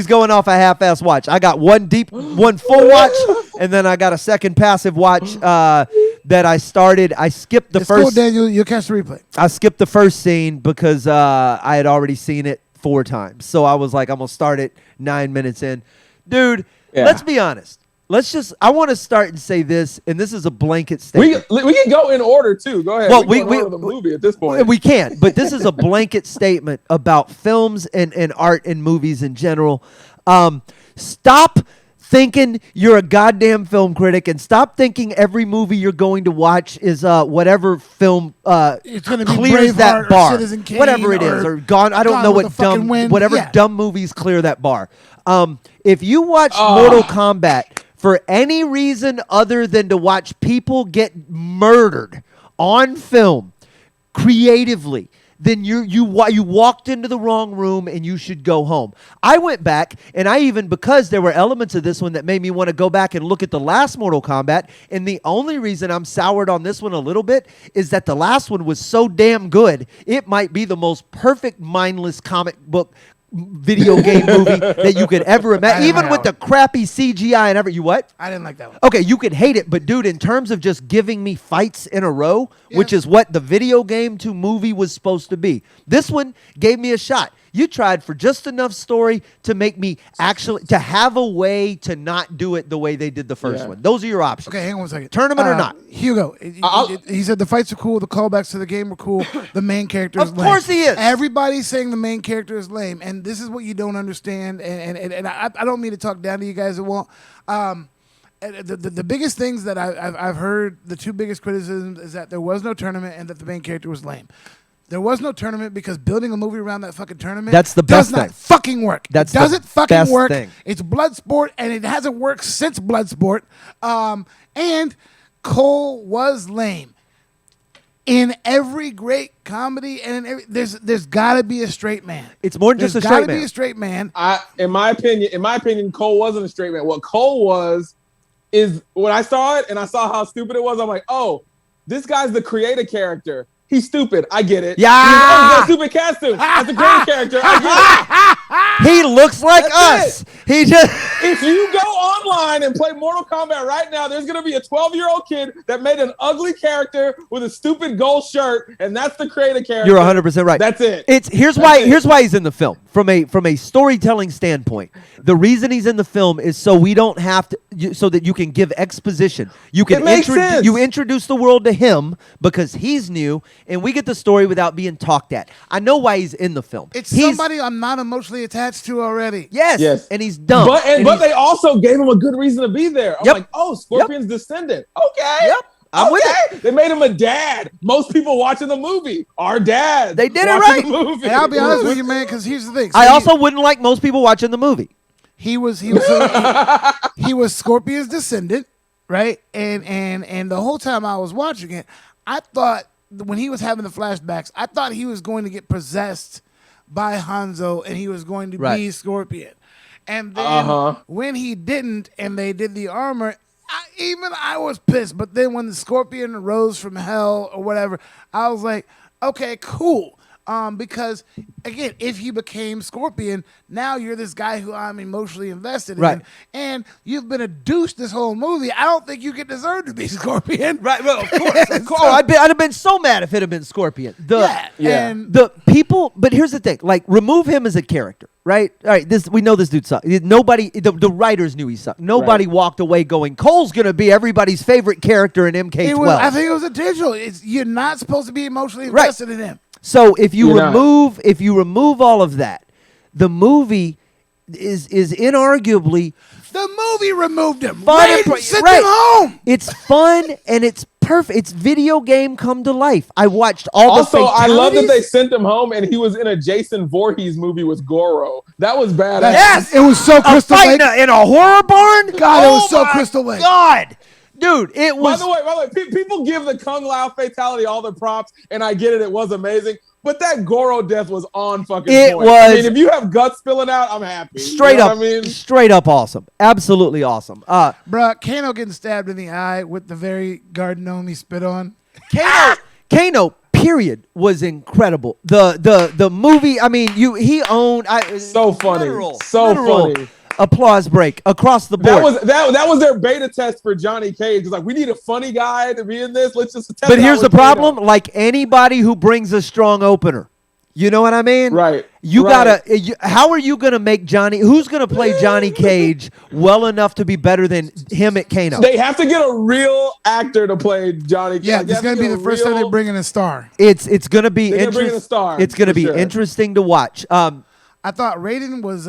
going off a half-ass watch. I got one full watch, and then I got a second passive watch that I started. I skipped the first. Cool, Daniel. You'll catch the replay. I skipped the first scene because I had already seen it 4 times. So I was like, I'm gonna start it 9 minutes in, dude. Yeah. Let's be honest. I want to start and say this, and this is a blanket statement. We can go in order too. Go ahead. Well, we can order the movie at this point. We can't, but this is a blanket statement about films and art and movies in general. Stop thinking you're a goddamn film critic, and stop thinking every movie you're going to watch is whatever film It's gonna be clears Braveheart that or bar, Citizen Kane whatever it is, or Gone. I don't Gone know with what the Fucking dumb, Wind. whatever Yeah. dumb movies clear that bar. If you watch Mortal Kombat for any reason other than to watch people get murdered on film creatively, then you walked into the wrong room and you should go home. I went back and because there were elements of this one that made me want to go back and look at the last Mortal Kombat, and the only reason I'm soured on this one a little bit is that the last one was so damn good. It might be the most perfect mindless comic book video game movie that you could ever imagine, even with the crappy CGI and everything. You what? I didn't like that one. Okay, you could hate it, but dude, in terms of just giving me fights in a row, which is what the video game to movie was supposed to be, this one gave me a shot. You tried for just enough story to make me to have a way to not do it the way they did the first one. Those are your options. Okay, hang on 1 second. Tournament or not? Hugo, he said the fights are cool, the callbacks to the game were cool, the main character is lame. Of course he is. Everybody's saying the main character is lame, and this is what you don't understand, and I don't mean to talk down to you guys. It won't. The biggest things that I've heard, the 2 biggest criticisms is that there was no tournament and that the main character was lame. There was no tournament because building a movie around that fucking tournament does not fucking work. It doesn't fucking work. It's Bloodsport, and it hasn't worked since Bloodsport. And Cole was lame. In every great comedy and there's got to be a straight man. It's more than just a straight man. There's got to be a straight man. In my opinion, Cole wasn't a straight man. What Cole was is when I saw it and I saw how stupid it was, I'm like, oh, this guy's the creative character. He's stupid. I get it. Yeah. He's a stupid costume. That's a great character. I get it. He looks like us. He just. If you go online and play Mortal Kombat right now, there's going to be a 12-year-old kid that made an ugly character with a stupid gold shirt, and that's the creative character. You're 100% right. That's it. Here's why he's in the film. From a storytelling standpoint, the reason he's in the film is so we don't have to, so that you can give exposition. You can introduce the world to him because he's new, and we get the story without being talked at. I know why he's in the film. It's somebody I'm not emotionally attached to already. Yes. And he's dumb. But they also gave him a good reason to be there. I'm like, oh, Scorpion's descendant. Okay. Yep. I'm with it. They made him a dad. Most people watching the movie are dads. They did it right. The movie. And I'll be honest with you, man, because here's the thing. I also wouldn't like most people watching the movie. He was Scorpion's descendant, right? And the whole time I was watching it, I thought when he was having the flashbacks, I thought he was going to get possessed by Hanzo and he was going to be Scorpion. And then when he didn't and they did the armor, I was pissed. But then when the Scorpion rose from hell or whatever, I was like, okay, cool. Because, again, if he became Scorpion, now you're this guy who I'm emotionally invested in. And you've been a douche this whole movie. I don't think you deserve to be Scorpion. Right, well, of course. I'd have been so mad if it had been Scorpion. And the people, but here's the thing. Like, remove him as a character, right? All right, we know this dude sucked. Nobody, the writers knew he sucked. Nobody walked away going, Cole's going to be everybody's favorite character in MK12. I think it was intentional. You're not supposed to be emotionally invested in him. So if you remove all of that, the movie is inarguably the movie removed him. Fun Sent him home. It's fun and it's perfect. It's video game come to life. I watched all the fatalities. I love that they sent him home and he was in a Jason Voorhees movie with Goro. That was badass. Yes, it was so Crystal Lake in a horror barn. God, it was so Crystal Lake. God. Dude, it was. By the way, people give the Kung Lao fatality all the props, and I get it. It was amazing. But that Goro death was on fucking It point. was. I mean, if you have guts spilling out, I'm happy. Straight you know up. what I mean? Straight up awesome. Absolutely awesome. Bruh, Kano getting stabbed in the eye with the very garden gnome he spit on. Kano, period, was incredible. The movie, I mean, he owned. So funny. Literal Funny. Applause break across the board. That was their beta test for Johnny Cage. It's like, we need a funny guy to be in this. Let's just test But it here's out the with problem: Kano. like anybody who brings a strong opener, you know what I mean? Right. You right. how are you gonna make Johnny? Who's gonna play Johnny Cage well enough to be better than him at Kano? They have to get a real actor to play Johnny Cage. Yeah, this is going to be the first time they bring in a star. It's gonna be They're gonna bring in a interesting. star, It's gonna for be sure. interesting to watch. I thought Raiden was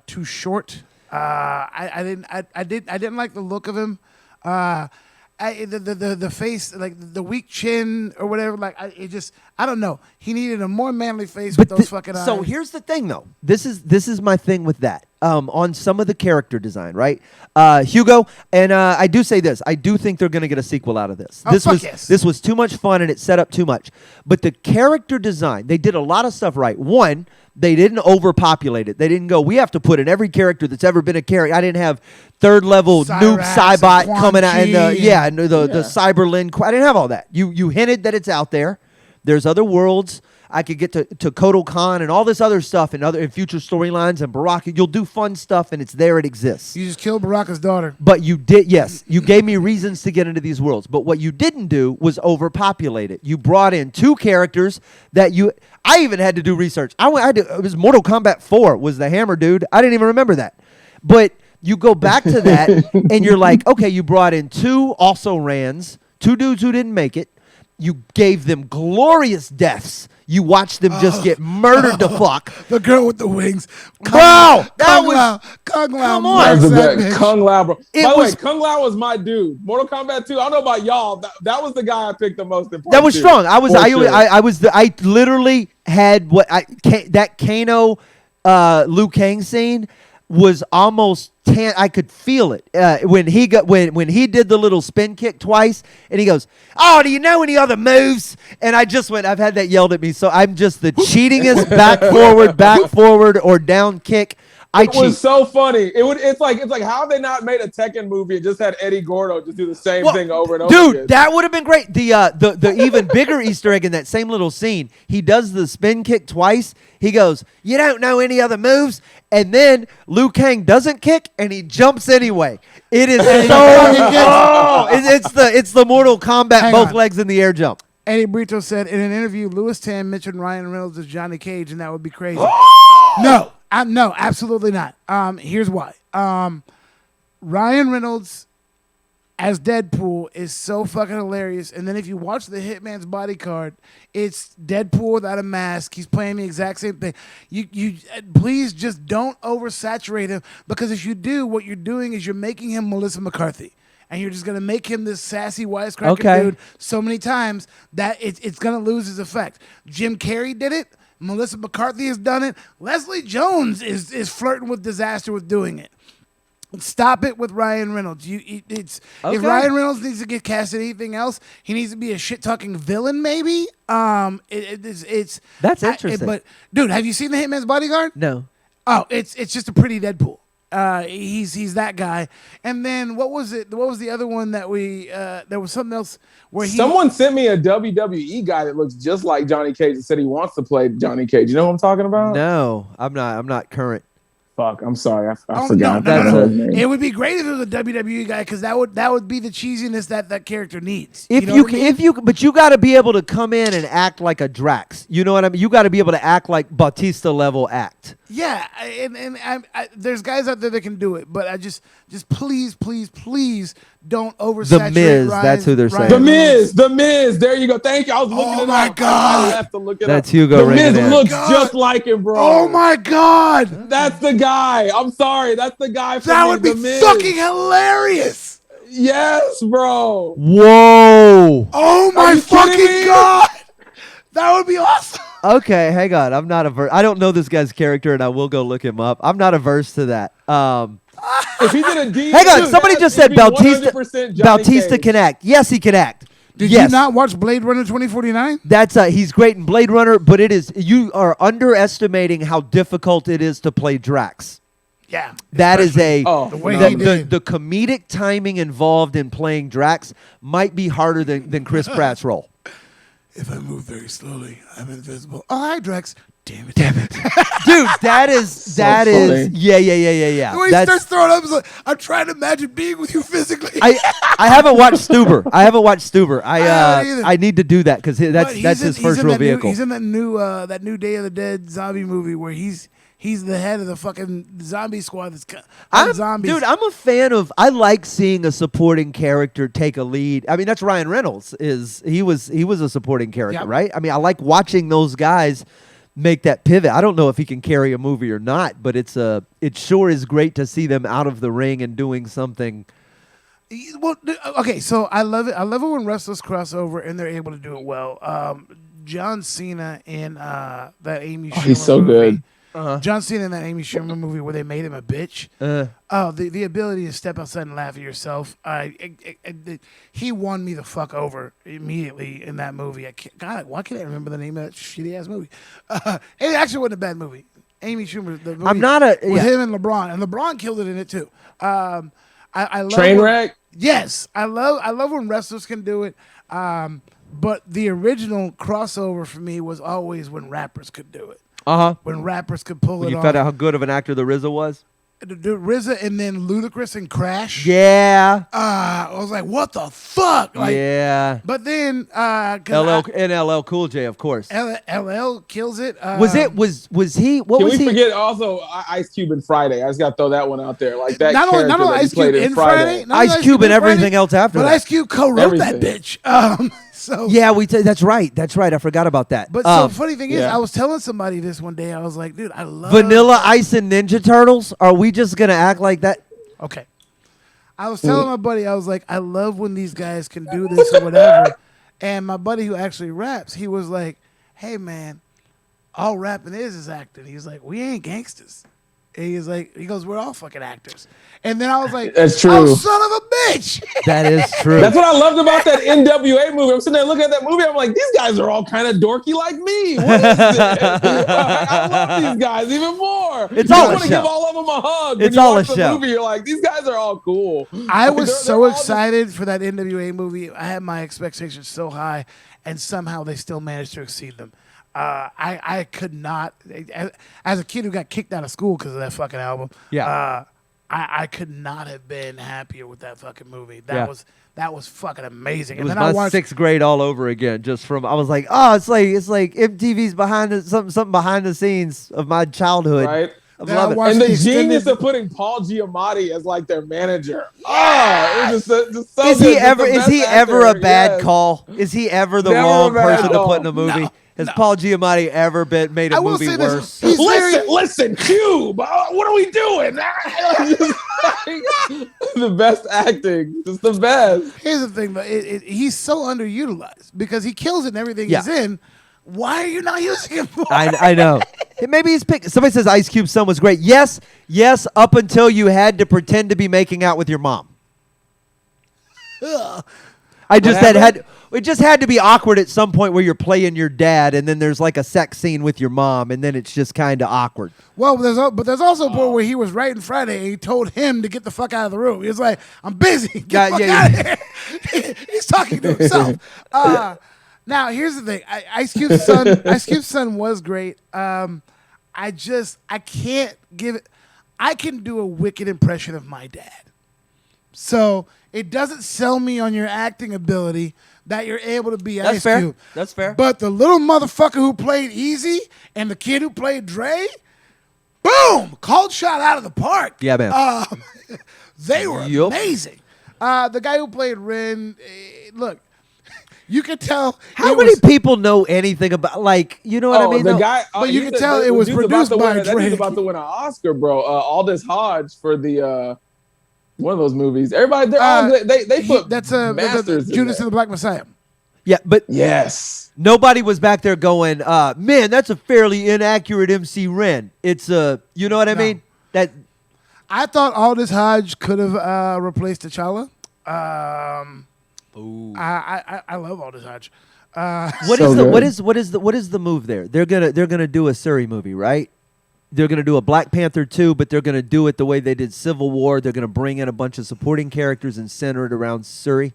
too short. I didn't like the look of him. The face, like the weak chin or whatever. Like I don't know. He needed a more manly face with those fucking eyes. So here's the thing, though. This is my thing with that. On some of the character design, right? Hugo, and I do say this. I do think they're going to get a sequel out of this. Oh, This was too much fun, and it set up too much. But the character design, they did a lot of stuff right. One, they didn't overpopulate it. They didn't go, we have to put in every character that's ever been a character. I didn't have third level noob Cyrax Cybot and Quan coming out, and Chi the Cyberlin. I didn't have all that. You hinted that it's out there. There's other worlds. I could get to Kotal Khan and all this other stuff and future storylines and Baraka. You'll do fun stuff, and it's there. It exists. You just killed Baraka's daughter. But you did, yes. You gave me reasons to get into these worlds. But what you didn't do was overpopulate it. You brought in two characters that I even had to do research. It was Mortal Kombat 4 was the hammer dude. I didn't even remember that. But you go back to that, and you're like, okay, you brought in two also-rans, two dudes who didn't make it. You gave them glorious deaths. You watched them just get murdered to fuck. The girl with the wings. Bro, Kung Lao. Come on. That's the That best. bitch. Kung Lao, bro. By the way, was- Kung Lao was my dude. Mortal Kombat 2. I don't know about y'all. That was the guy I picked the most important. That was strong. I sure. literally had that Kano Liu Kang scene was almost I could feel it when he did the little spin kick twice, and he goes, "Oh, do you know any other moves?" And I just went, I've had that yelled at me, so I'm just the cheatingest back forward, or down kick. It was so funny. It's like how have they not made a Tekken movie and just had Eddie Gordo just do the same thing over and over dude, again? that would have been great. The even bigger Easter egg in that same little scene, he does the spin kick twice. He goes, "You don't know any other moves?" And then Liu Kang doesn't kick, and he jumps anyway. It is it's the Mortal Kombat Hang both on. legs in the air jump. Eddie Brito said in an interview, Louis Tan mentioned Ryan Reynolds as Johnny Cage, and that would be crazy. No, absolutely not. Here's why. Ryan Reynolds as Deadpool is so fucking hilarious. And then if you watch the Hitman's Bodyguard, it's Deadpool without a mask. He's playing the exact same thing. You please just don't oversaturate him, because if you do, what you're doing is you're making him Melissa McCarthy. And you're just going to make him this sassy, wisecracking dude so many times that it's going to lose his effect. Jim Carrey did it. Melissa McCarthy has done it. Leslie Jones is flirting with disaster with doing it. Stop it with Ryan Reynolds. If Ryan Reynolds needs to get cast in anything else, he needs to be a shit-talking villain, maybe. That's interesting. But dude, have you seen The Hitman's Bodyguard? No. Oh, it's just a pretty Deadpool. He's that guy. And then what was it? What was the other one that we? There was something else where someone sent me a WWE guy that looks just like Johnny Cage and said he wants to play Johnny Cage. You know what I'm talking about? No, I'm not current. Fuck, I'm sorry. I Oh, forgot. no. It would be great if it was a WWE guy, because that would be the cheesiness that character needs. But you got to be able to come in and act like a Drax. You know what I mean? You got to be able to act like Bautista level act. Yeah, and there's guys out there that can do it, but I just please don't oversaturate. The Miz, Ryan, that's who they're saying. The Miz. There you go. Thank you. I was looking it up. Oh my God. I have to look it That's up. Hugo The ringing Miz in. looks just like him, bro. Oh my God, That's the guy. I'm sorry. That's the guy. For that me, would be The Miz. fucking hilarious. Yes, bro. Whoa. Oh my you kidding fucking me? God, that would be awesome. Okay, hang on. I'm not averse. I don't know this guy's character, and I will go look him up. I'm not averse to that. If he did a D, Hang on, somebody just said Bautista. 100% Johnny Bautista Cage. can act. Yes, he can act. Did yes. you not watch Blade Runner 2049? That's he's great in Blade Runner, but you are underestimating how difficult it is to play Drax. Yeah. That is the way he did. the comedic timing involved in playing Drax might be harder than Chris Pratt's role. If I move very slowly, I'm invisible. Oh, hi, Drax. Damn it. Dude, that is yeah. When he starts throwing up, he's like, I'm trying to imagine being with you physically. I haven't watched Stuber. I haven't either. I need to do that because that's his first real vehicle. He's in that new Day of the Dead zombie movie where he's the head of the fucking zombie squad that's zombies. Dude, I'm a fan of. I like seeing a supporting character take a lead. I mean, that's Ryan Reynolds. He was a supporting character, Yep. right? I mean, I like watching those guys make that pivot. I don't know if he can carry a movie or not, but it sure is great to see them out of the ring and doing something. Well, okay, so I love it. I love it when wrestlers cross over and they're able to do it well. John Cena in that Amy Schumer He's so movie. good. John Cena in that Amy Schumer movie where they made him a bitch. The ability to step outside and laugh at yourself. He won me the fuck over immediately in that movie. God, why can't I remember the name of that shitty ass movie? It actually wasn't a bad movie. Amy Schumer, the movie I'm not a with him and LeBron killed it in it too. I love Trainwreck. Yes, I love when wrestlers can do it. But the original crossover for me was always when rappers could do it. When rappers could pull When it you off. found out how good of an actor the RZA was. The RZA and then Ludacris and Crash. Yeah. I was like, what the fuck? Like, yeah. But then LL Cool J, of course. LL kills it. Was he? What Can was we he? forget also Ice Cube and Friday? I just got to throw that one out there. Like that. Not only that he Ice played Cube in Friday, not only Ice Cube and in Friday, everything else after but that. Ice Cube co-wrote that Everything. bitch. So Yeah, that's right. That's right. I forgot about that. But so funny thing is, yeah. I was telling somebody this one day. I was like, dude, I love Vanilla Ice and Ninja Turtles. Are we just gonna act like that? Okay. I was telling my buddy, I was like, I love when these guys can do this or whatever. And my buddy who actually raps, he was like, hey, man, all rapping is acting. He's like, we ain't gangsters. And he goes, we're all fucking actors. And then I was like, That's true. Oh, son of a bitch. That is true. That's what I loved about that NWA movie. I'm sitting there looking at that movie. I'm like, these guys are all kind of dorky like me. What is this? I love these guys even more. It's you all a want to show. give all of them a hug. It's when you all watch a the show. movie, you're like, these guys are all cool. I Like, was they're so all just- excited for that NWA movie. I had my expectations so high, and somehow they still managed to exceed them. I could not, as a kid who got kicked out of school because of that fucking album. Yeah. I could not have been happier with that fucking movie. Yeah. That was fucking amazing. It And was then I my watched sixth grade all over again. Just from I was like, oh, it's like MTV's behind something behind the scenes of my childhood. Right? I Then love I it. watched And the the extended- genius of putting Paul Giamatti as like their manager. Oh, it was just so Is good. he Just ever? the Is best he ever a actor. bad Yes. call? Is he ever the Never wrong a bad person to call. put in a movie? No, Has no. Paul Giamatti ever made a I will movie say worse? this. He's very, Listen, Cube. What are we doing? The best acting. Just the best. here's the thing, though. He's so underutilized because he kills it in everything Yeah. he's in. Why are you not using him more? I know. Maybe he's picked. Somebody says Ice Cube's son was great. Yes, up until you had to pretend to be making out with your mom. I just it just had to be awkward at some point where you're playing your dad and then there's like a sex scene with your mom and then it's just kind of awkward. Well, there's also a point where he was writing Friday and he told him to get the fuck out of the room. He was like, I'm busy. Get the fuck out of here. He's talking to himself. Now, here's the thing. Ice Cube's son was great. I can't give it. I can do a wicked impression of my dad. So it doesn't sell me on your acting ability that you're able to be That's Ice fair. Cube. That's fair. But the little motherfucker who played Easy and the kid who played Dre, boom, called shot out of the park. Yeah, man. They were Yup. amazing. The guy who played Ren, look, you could tell. How it many was- people know anything about, like, you know what I mean? The though? guy. But you he's can tell it was dude's about produced to by win- That Drake. dude's about to win an Oscar, bro. Aldous Hodge for the one of those movies. Everybody, they're all they put that's masters in Judas there. and the Black Messiah. Yeah, but Yes. nobody was back there going, man, that's a fairly inaccurate MC Ren. It's you know what I No. mean? That I thought Aldous Hodge could have replaced T'Challa. I love Aldous Hodge. What So is the move there? They're gonna do a Shuri movie, right? They're gonna do a Black Panther 2, but they're gonna do it the way they did Civil War. They're gonna bring in a bunch of supporting characters and center it around Shuri.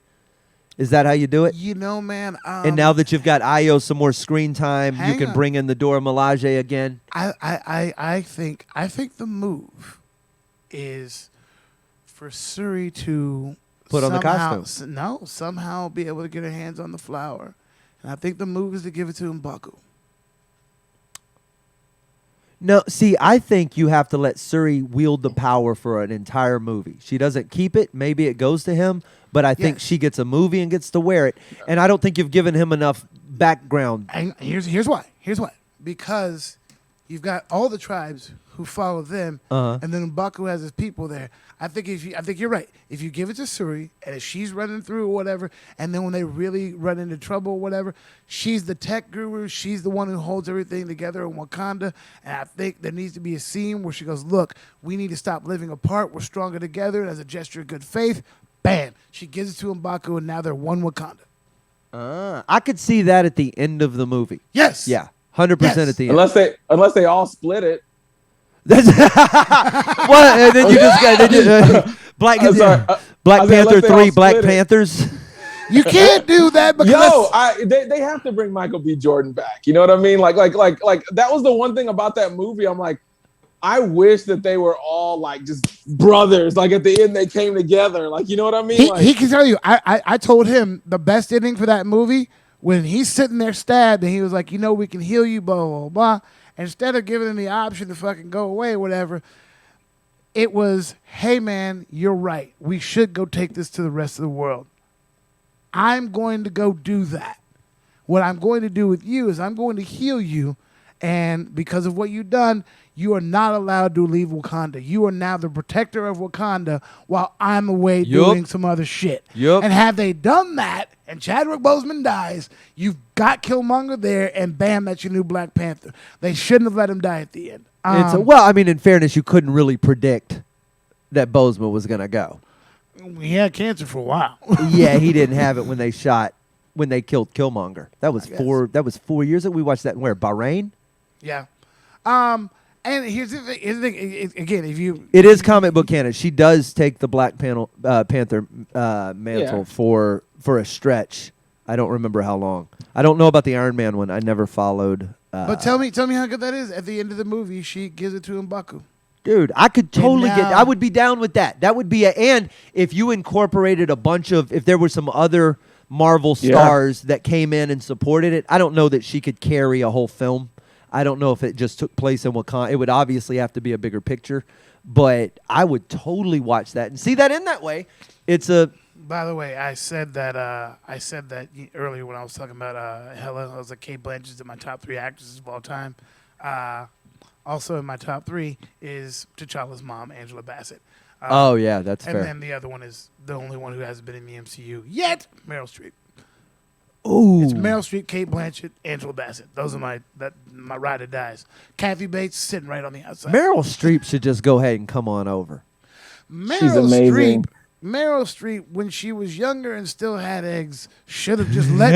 Is that how you do it? You know, man. And now that you've got Io some more screen time, you hang can on. bring in the Dora Milaje again. I think the move is for Shuri to Put on the somehow- costume. somehow be able to get her hands on the flower, and I think the move is to give it to M'Baku. No, see, I think you have to let Shuri wield the power for an entire movie. She doesn't keep it. Maybe it goes to him, but I think Yes. she gets a movie and gets to wear it. And I don't think you've given him enough background. And here's why. Because you've got all the tribes who follow them, and then M'Baku has his people there. I think you're right. If you give it to Shuri, and if she's running through or whatever, and then when they really run into trouble or whatever, she's the tech guru. She's the one who holds everything together in Wakanda. And I think there needs to be a scene where she goes, "Look, we need to stop living apart. We're stronger together." And as a gesture of good faith, bam, she gives it to M'Baku, and now they're one Wakanda. I could see that at the end of the movie. Yes. Yeah, 100% Yes. at the end. Unless they all split it. That's what? And then you just got Black I'm sorry. Black I said, Panther unless they all 3, Black split it. Panthers. You can't do that because They have to bring Michael B. Jordan back. You know what I mean? Like that was the one thing about that movie. I'm like, I wish that they were all like just brothers. Like at the end, they came together. Like, you know what I mean? he can tell you. I told him the best ending for that movie when he's sitting there stabbed and he was like, we can heal you, blah blah blah. Instead of giving him the option to fucking go away, whatever, it was, hey man, you're right. We should go take this to the rest of the world. I'm going to go do that. What I'm going to do with you is I'm going to heal you, and because of what you've done, you are not allowed to leave Wakanda. You are now the protector of Wakanda while I'm away doing some other shit. Yup. And had they done that, and Chadwick Boseman dies, you've got Killmonger there, and bam, that's your new Black Panther. They shouldn't have let him die at the end. Well, I mean, in fairness, you couldn't really predict that Boseman was going to go. He had cancer for a while. Yeah, he didn't have it when they killed Killmonger. That was 4 years ago. We watched that in where? Bahrain? Yeah. And here's the thing. Again, It is comic book canon. She does take the Black Panther mantle for a stretch. I don't remember how long. I don't know about the Iron Man one. I never followed. But tell me how good that is. At the end of the movie, she gives it to M'Baku. Dude, I could totally now- I would be down with that. That would be and if you incorporated if there were some other Marvel stars that came in and supported it, I don't know that she could carry a whole film. I don't know if it just took place in Wakanda. It would obviously have to be a bigger picture, but I would totally watch that and see that in that way. By the way, I said that earlier when I was talking about Hela. I was like, Kate Blanchett's in my top 3 actresses of all time. Also in my top 3 is T'Challa's mom, Angela Bassett. Oh yeah, that's and fair. then the other one is the only one who hasn't been in the MCU yet, Meryl Streep. Ooh, It's Meryl Streep, Kate Blanchett, Angela Bassett. Those are my ride or dies. Kathy Bates sitting right on the outside. Meryl Streep should just go ahead and come on over. She's amazing. Meryl Streep, when she was younger and still had eggs, should have just let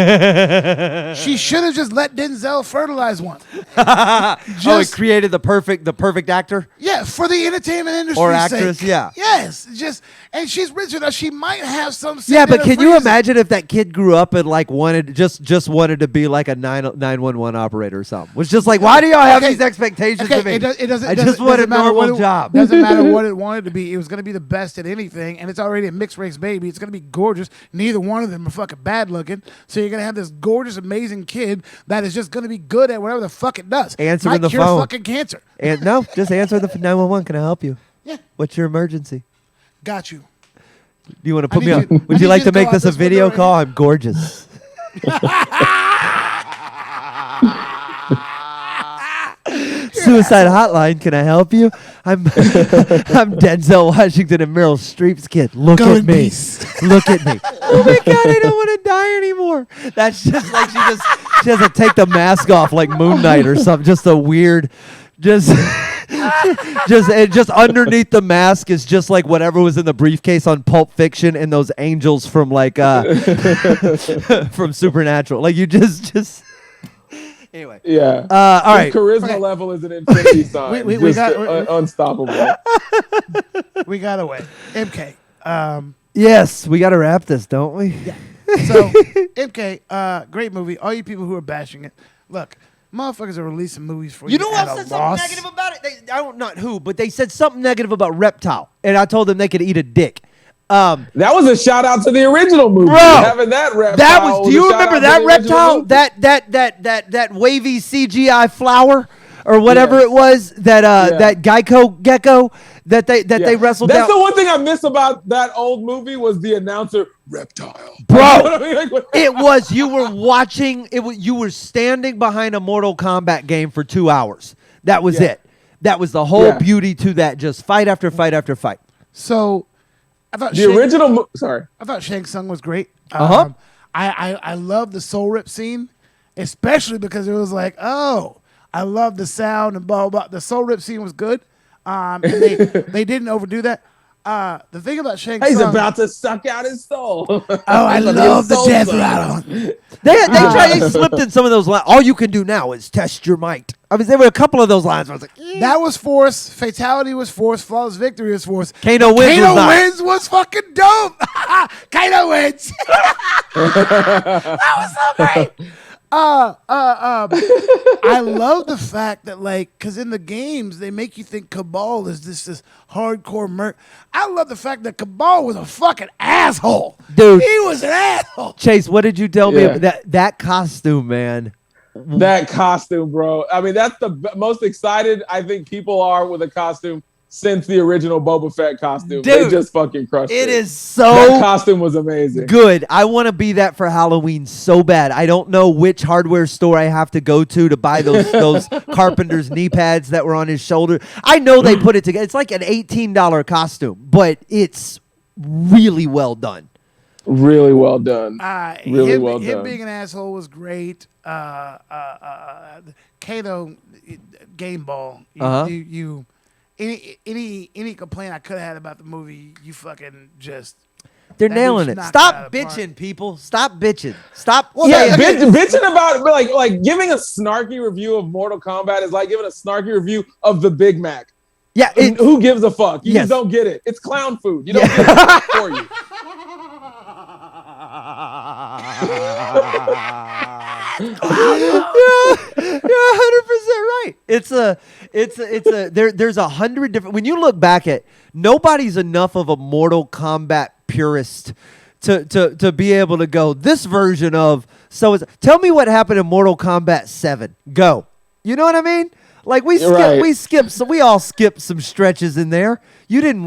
Denzel fertilize one. It created the perfect actor. Yeah, for the entertainment industry Or actress, sake. yeah. Yes, and she's rich enough. She might have some. Yeah, sitting but in her can you freezer. imagine if that kid grew up and like wanted to be like a 911 operator or something? Was just like, why do y'all have these expectations of me? I just want a normal job. Doesn't matter what it wanted to be. It was going to be the best at anything, and it's already a mixed race baby. It's going to be gorgeous. Neither one of them are fucking bad looking. So you're going to have this gorgeous, amazing kid that is just going to be good at whatever the fuck it does. Answering Might the cure phone. fucking cancer. And no, just answer the 911. Can I help you? Yeah, What's your emergency? got you. Do you want to put me need on? you- I Would need you like you to to make go this out a this window video right call? I'm gorgeous. Suicide hotline. Can I help you? I'm Denzel Washington and Meryl Streep's kid. Look Go at in me. peace. Look at me. Oh my God, I don't want to die anymore. That's just like she has to take the mask off like Moon Knight or something. Just a weird, just. just underneath the mask is just like whatever was in the briefcase on Pulp Fiction and those angels from like from Supernatural. Like you just anyway. Yeah. All right. Charisma level is an infinity sign. we Unstoppable. We got away. MK. Yes, we got to wrap this, don't we? Yeah. So MK, great movie. All you people who are bashing it, look, motherfuckers are releasing movies for you. You know who at else a said loss. something negative about it? I don't not who, but they said something negative about Reptile, and I told them they could eat a dick. That was a shout out to the original movie. Bro, having that reptile. That was. Do you remember that reptile? Movie. That wavy CGI flower or whatever it was that Geico gecko that they wrestled That's down. the one thing I miss about that old movie was the announcer reptile. Bro, You know what I mean? Like, it was you were watching it. You were standing behind a Mortal Kombat game for 2 hours. That was it. That was the whole beauty to that. Just fight after fight after fight. So, I thought the original. Sorry, I thought Shang Tsung was great. Uh-huh. I love the Soul Rip scene, especially because it was like, oh, I love the sound and blah blah blah. The Soul Rip scene was good. And they didn't overdo that. The thing about Shang Tsung, he's about to suck out his soul. Oh, I love the death rattle. They slipped in some of those lines. All you can do now is test your might. I mean, there were a couple of those lines where I was like, that was force. Fatality was force. Flawless victory was force. Kano wins was fucking dope. Kano wins. That was so great. I love the fact that, like, because in the games they make you think Cabal is this hardcore merc. I love the fact that Cabal was a fucking asshole, dude. He was an asshole. Chase, what did you tell me about that costume, man? That costume, bro. I mean, that's the most excited I think people are with a costume since the original Boba Fett costume. Dude, they just fucking crushed it. It is so that costume was amazing. Good. I want to be that for Halloween so bad. I don't know which hardware store I have to go to buy those carpenter's knee pads that were on his shoulder. I know they put it together. It's like an $18 costume, but it's really well done. Really well done. Really well done. Him being an asshole was great. Kato game ball. Any complaint I could have had about the movie, you fucking just. They're nailing it. Stop bitching, people. Stop bitching. Stop. Bitching about like giving a snarky review of Mortal Kombat is like giving a snarky review of the Big Mac. Yeah. Who gives a fuck? You just don't get it. It's clown food. You don't get it for you. You're 100% right. There's 100 different. When you look back at, nobody's enough of a Mortal Kombat purist to be able to go this version of. So tell me what happened in Mortal Kombat 7. Go. You know what I mean? Like we all skipped some stretches in there. You didn't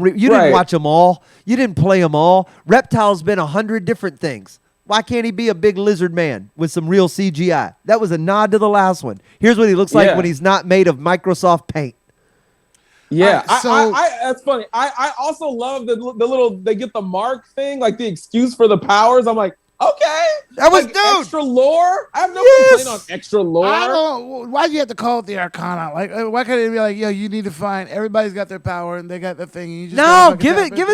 watch them all. You didn't play them all. Reptile's been 100 different things. Why can't he be a big lizard man with some real CGI? That was a nod to the last one. Here's what he looks like when he's not made of Microsoft Paint. Yeah, that's funny. I also love the little, they get the mark thing, like the excuse for the powers. I'm like, okay. That was, like, dude. Extra lore? I have no complaint on extra lore. Why'd you have to call it the Arcana? Like, why couldn't it be like, yo, you need to find, everybody's got their power and they got their thing. And you just give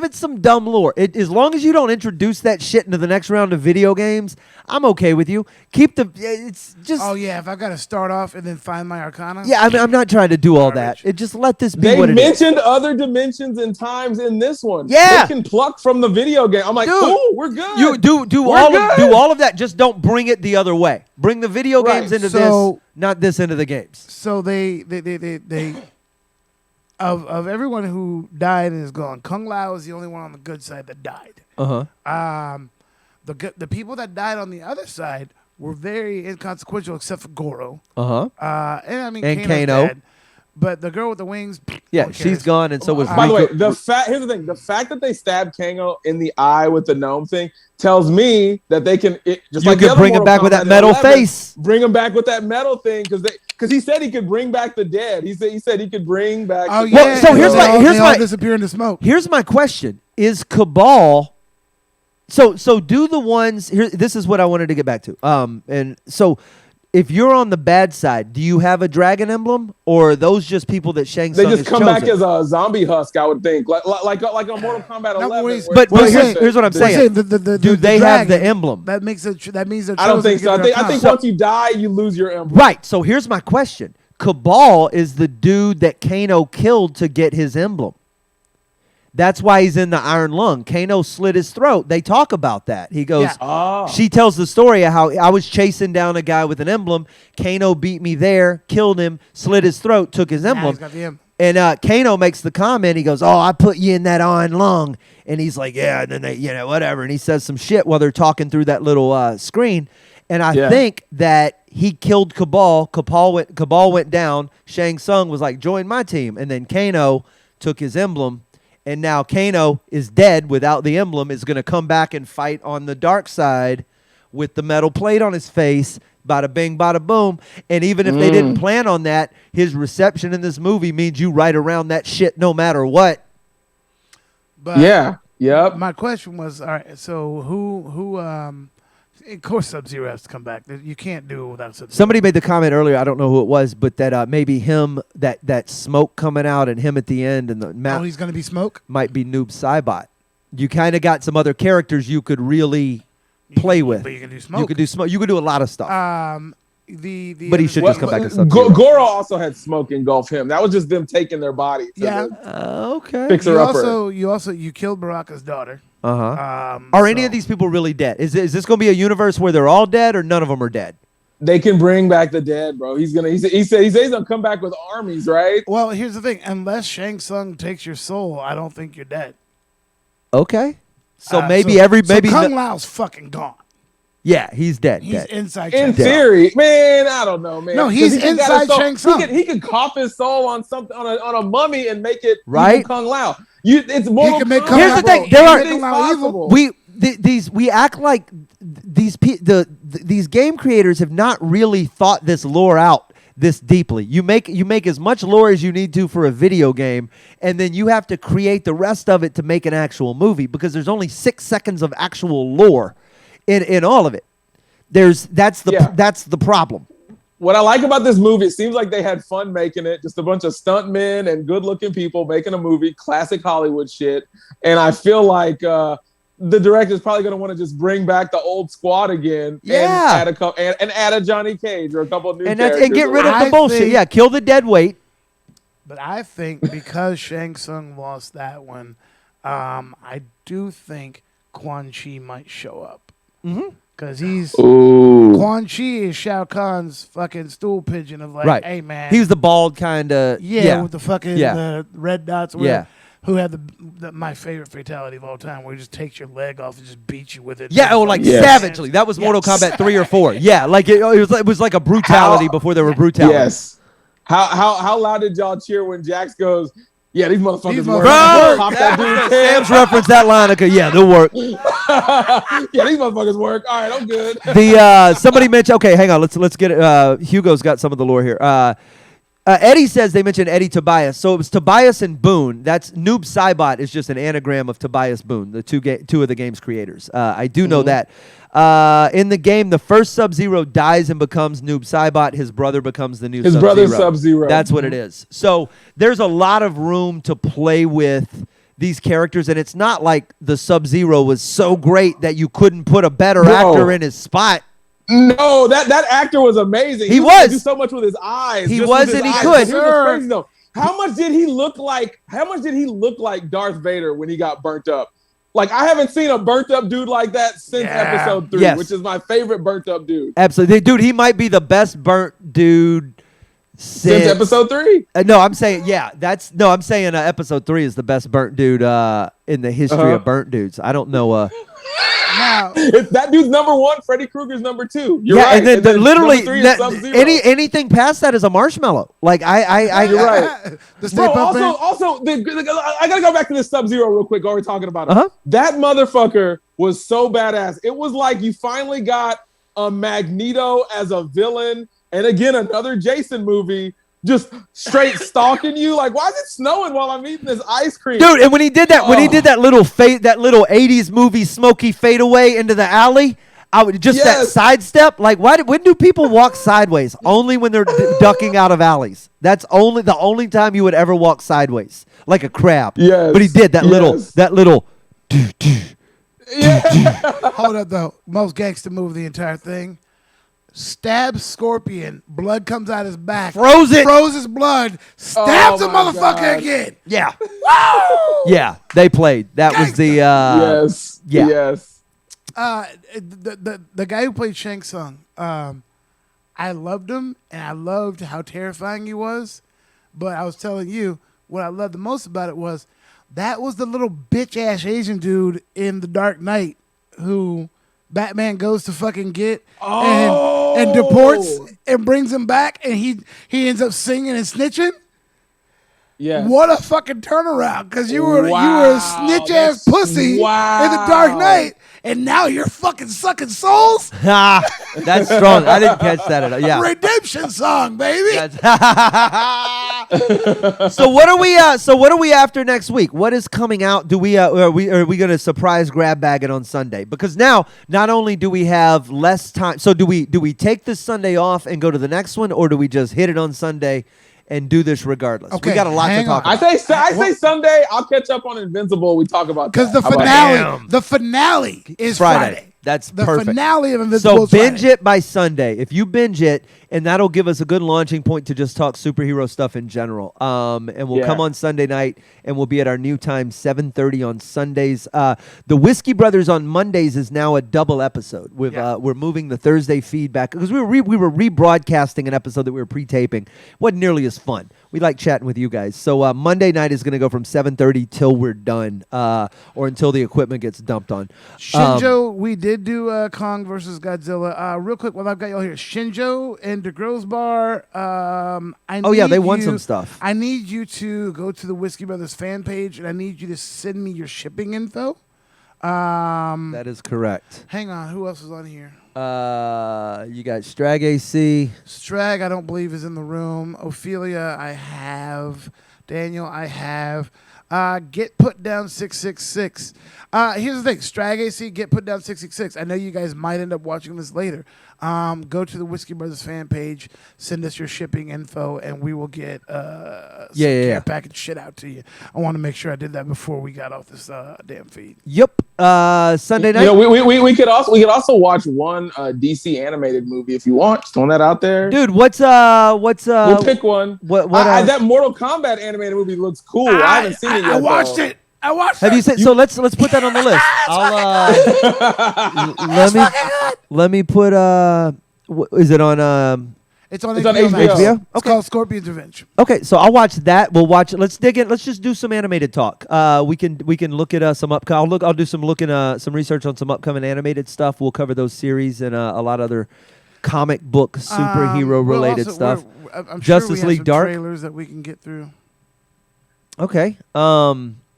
it some dumb lore. As long as you don't introduce that shit into the next round of video games, I'm okay with you. It's just. Oh yeah, if I got to start off and then find my Arcana. Yeah, I'm not trying to do all that. Just let this be what it is. They mentioned other dimensions and times in this one. Yeah, they can pluck from the video game. I'm like, ooh, we're good. You do all of that. Just don't bring it the other way. Bring the video games into this, not this into the games. So they of everyone who died and is gone, Kung Lao is the only one on the good side that died. The people that died on the other side were very inconsequential, except for Goro. And I mean, and Kano's dead, but the girl with the wings. Yeah, she's gone, and so was. By the way, here's the thing: the fact that they stabbed Kano in the eye with the gnome thing tells me that they can bring him back with that metal face. Bring him back with that metal thing because he said he could bring back the dead. He said he could bring back. Oh yeah. So here's my disappear in the smoke. Here's my question: is Cabal? So do the ones here? This is what I wanted to get back to. And so if you're on the bad side, do you have a dragon emblem, or are those just people that Shang Tsung They just has come back chosen? as a zombie husk, I would think, like on Mortal Kombat 11. But Well, here's what I'm saying. Do they have the dragon, emblem? That makes it. That means they're. I don't chosen think to so. get their I think power. once you die, you lose your emblem. Right. So here's my question. Cabal is the dude that Kano killed to get his emblem. That's why he's in the Iron Lung. Kano slit his throat. They talk about that. He goes, she tells the story of how I was chasing down a guy with an emblem. Kano beat me there, killed him, slit his throat, took his emblem. He's got the emblem. And Kano makes the comment. He goes, I put you in that Iron Lung. And he's like, yeah. And then they, whatever. And he says some shit while they're talking through that little screen. And I think that he killed Cabal. Cabal went down. Shang Tsung was like, join my team. And then Kano took his emblem. And now Kano is dead without the emblem, is going to come back and fight on the dark side with the metal plate on his face. Bada bing, bada boom. And even if they didn't plan on that, his reception in this movie means you right around that shit no matter what. But Yep. My question was, all right. So who of course Sub-Zero has to come back. You can't do it without Sub-Zero. Somebody made the comment earlier, I don't know who it was, but that maybe him, that smoke coming out and him at the end and the map he's going to be Smoke? might be Noob Saibot. You kind of got some other characters you could really play with. But you can do Smoke. You could do smoke. You could do a lot of stuff. But he should just come back as Sub-Zero. Goro also had smoke engulf him. That was just them taking their body. Okay. Fix her upper. You killed Baraka's daughter. Are any of these people really dead? Is this going to be a universe where they're all dead or none of them are dead? They can bring back the dead, bro. He said he's gonna come back with armies, right? Well, here's the thing. Unless Shang Tsung takes your soul, I don't think you're dead. Okay. So So Kung Lao's fucking gone. Yeah, he's dead. He's inside In Shang Tsung. theory, man, I don't know, man. No, he's 'Cause he inside got his soul- Shang Tsung. He could cough his soul on something on a mummy and make it Right. evil Kung Lao. It's Mortal can make Kombat. Kung Here's the thing. Lao- There are Kung Lao evil. we act like these game creators have not really thought this lore out this deeply. You make as much lore as you need to for a video game, and then you have to create the rest of it to make an actual movie because there's only 6 seconds of actual lore in all of it. That's the problem. What I like about this movie, it seems like they had fun making it. Just a bunch of stuntmen and good-looking people making a movie, classic Hollywood shit. And I feel like the director's probably going to want to just bring back the old squad again. Yeah. And add a Johnny Cage or a couple of new characters. And get rid of the I bullshit. think- Yeah, kill the dead weight. But I think because Shang Tsung lost that one, I do think Quan Chi might show up. Because Quan Chi is Shao Kahn's fucking stool pigeon of like, Right. hey man. He was the bald kind of. with the fucking Yeah. red dots. Or Yeah. whatever, who had my favorite fatality of all time, where he just takes your leg off and just beats you with it. Yeah, like Yes. savagely. That was Mortal Kombat 3 or 4. Yeah, like it was like a brutality before there were brutality. Yes. How loud did y'all cheer when Jax goes, yeah, these motherfuckers work. Bro, Pop that dude's head. Sam's referenced that line. Okay, yeah, they'll work. Yeah, these motherfuckers work. All right, I'm good. Somebody mentioned. Okay, hang on. Let's get it. Hugo's got some of the lore here. Eddie says they mentioned Eddie Tobias. So it was Tobias and Boone. That's Noob Saibot is just an anagram of Tobias Boone, the two of the game's creators. I do know that. In the game, the first Sub-Zero dies and becomes Noob Saibot. His brother becomes the new His Sub-Zero. brother's Sub-Zero. That's what it is. So there's a lot of room to play with these characters, and it's not like the Sub-Zero was so great that you couldn't put a better actor in his spot. No, that actor was amazing. He was able to was. do so much with his eyes. He just was with his and he eyes. could. Here's what's crazy, though. How much did he look like Darth Vader when he got burnt up? Like, I haven't seen a burnt up dude like that since episode 3, which is my favorite burnt up dude. Absolutely. Dude, he might be the best burnt dude since episode 3. No, I'm saying episode 3 is the best burnt dude in the history of burnt dudes. I don't know. Now, that dude's number 1. Freddy Krueger's number 2. You're right. And then literally number 3 is Sub-Zero. anything past that is a marshmallow. Like You're right. the Stay Bro, Puft Band. also, I gotta go back to this Sub-Zero real quick while we're talking about it. That motherfucker was so badass. It was like you finally got a Magneto as a villain, and again another Jason movie, just straight stalking you. Like, why is it snowing while I'm eating this ice cream, dude? And when he did that, that little 80s movie Smokey fade away into the alley. I would just that sidestep. Like, when do people walk sideways? Only when they're ducking out of alleys. That's the only time you would ever walk sideways, like a crab. Yes. But he did that little. Hold up, though. Most gangster move of the entire thing. Stabs Scorpion. Blood comes out his back. Froze his blood. Stabs the motherfucker again. Yeah. Yeah, they played. That Gangsta. was the. Yes. Yeah. Yes. The guy who played Shang Tsung, I loved him, and I loved how terrifying he was. But I was telling you, what I loved the most about it was that was the little bitch-ass Asian dude in The Dark Knight who Batman goes to fucking get and deports and brings him back, and he ends up singing and snitching. Yes. What a fucking turnaround! Because you were a snitch ass pussy in The Dark Knight, and now you're fucking sucking souls. That's strong. I didn't catch that at all. Yeah. Redemption song, baby. So what are we? So what are we after next week? What is coming out? Do we? Are we going to surprise grab bag it on Sunday? Because now not only do we have less time. So do we take this Sunday off and go to the next one, or do we just hit it on Sunday and do this regardless? Okay, we got a lot to talk about. I say Sunday. I'll catch up on Invincible. We talk about because that. the finale is Friday. That's the perfect. finale of Invincible. So binge it by Sunday. If you binge it, and that'll give us a good launching point to just talk superhero stuff in general. And we'll come on Sunday night, and we'll be at our new time, 7:30 on Sundays. The Whiskey Brothers on Mondays is now a double episode. We're moving the Thursday feed back because we were rebroadcasting an episode that we were pre-taping. Wasn't nearly as fun. We like chatting with you guys. So Monday night is going to go from 7:30 till we're done, or until the equipment gets dumped on. Shinjo, we did do Kong versus Godzilla. Real quick, while I've got y'all here, Shinjo and DeGrow's Bar. They won some stuff. I need you to go to the Whiskey Brothers fan page, and I need you to send me your shipping info. That is correct. Hang on, who else is on here? You got Strag AC. Strag, I don't believe is in the room. Ophelia, I have. Daniel, I have. Get Put Down 666. Here's the thing. Strag AC, Get Put Down 666. I know you guys might end up watching this later. Go to the Whiskey Brothers fan page, send us your shipping info, and we will get some care package shit out to you. I want to make sure I did that before we got off this damn feed. Yep. Sunday night. We could also watch one DC animated movie if you want. Just throwing that out there, dude. What's We'll pick one. What that Mortal Kombat animated movie looks cool. I haven't seen it yet. I watched it. Have you seen? So let's put that on the list. Let me put. Is it on? It's on HBO. HBO. It's called Scorpion's Revenge. Okay, so I'll watch that. We'll watch it. Let's dig in. Let's just do some animated talk. We can look at some upcoming. I'll do some some research on some upcoming animated stuff. We'll cover those series and a lot of other comic book superhero related stuff. I'm Justice sure we League have some Dark trailers that we can get through. Okay.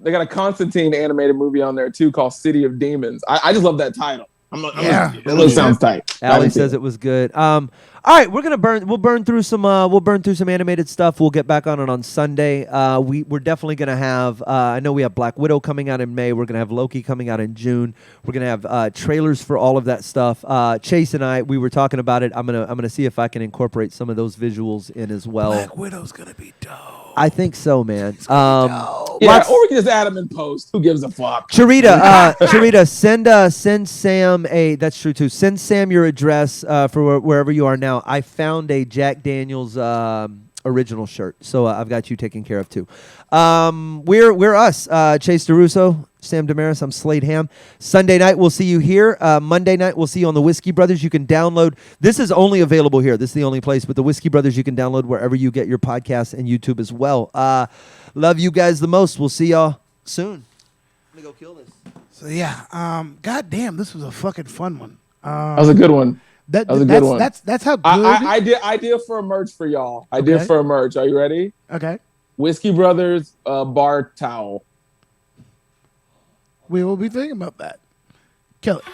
They got a Constantine animated movie on there too called City of Demons. I just love that title. That sounds tight. Allie says it was good. All right, we'll burn through some animated stuff. We'll get back on it on Sunday. We're definitely gonna have. I know we have Black Widow coming out in May. We're gonna have Loki coming out in June. We're gonna have trailers for all of that stuff. Chase and I, we were talking about it. I'm gonna see if I can incorporate some of those visuals in as well. Black Widow's gonna be dope. I think so, man. Or we can just add them in post. Who gives a fuck? Charita, send Sam that's true too. Send Sam your address for wherever you are now. I found a Jack Daniels original shirt, so I've got you taken care of too. We're us. Chase DeRusso, Sam Damaris, I'm Slade Ham. Sunday night we'll see you here. Monday night we'll see you on the Whiskey Brothers. You can download. This is only available here. This is the only place. But the Whiskey Brothers you can download wherever you get your podcasts and YouTube as well. Love you guys the most. We'll see y'all soon. I'm gonna go kill this. So yeah, god damn, this was a fucking fun one. That was a good one. That was a good one. That's how good. I did for a merch for y'all. I did for a merch. Are you ready? Okay. Whiskey Brothers bar towel. We will be thinking about that. Kill it.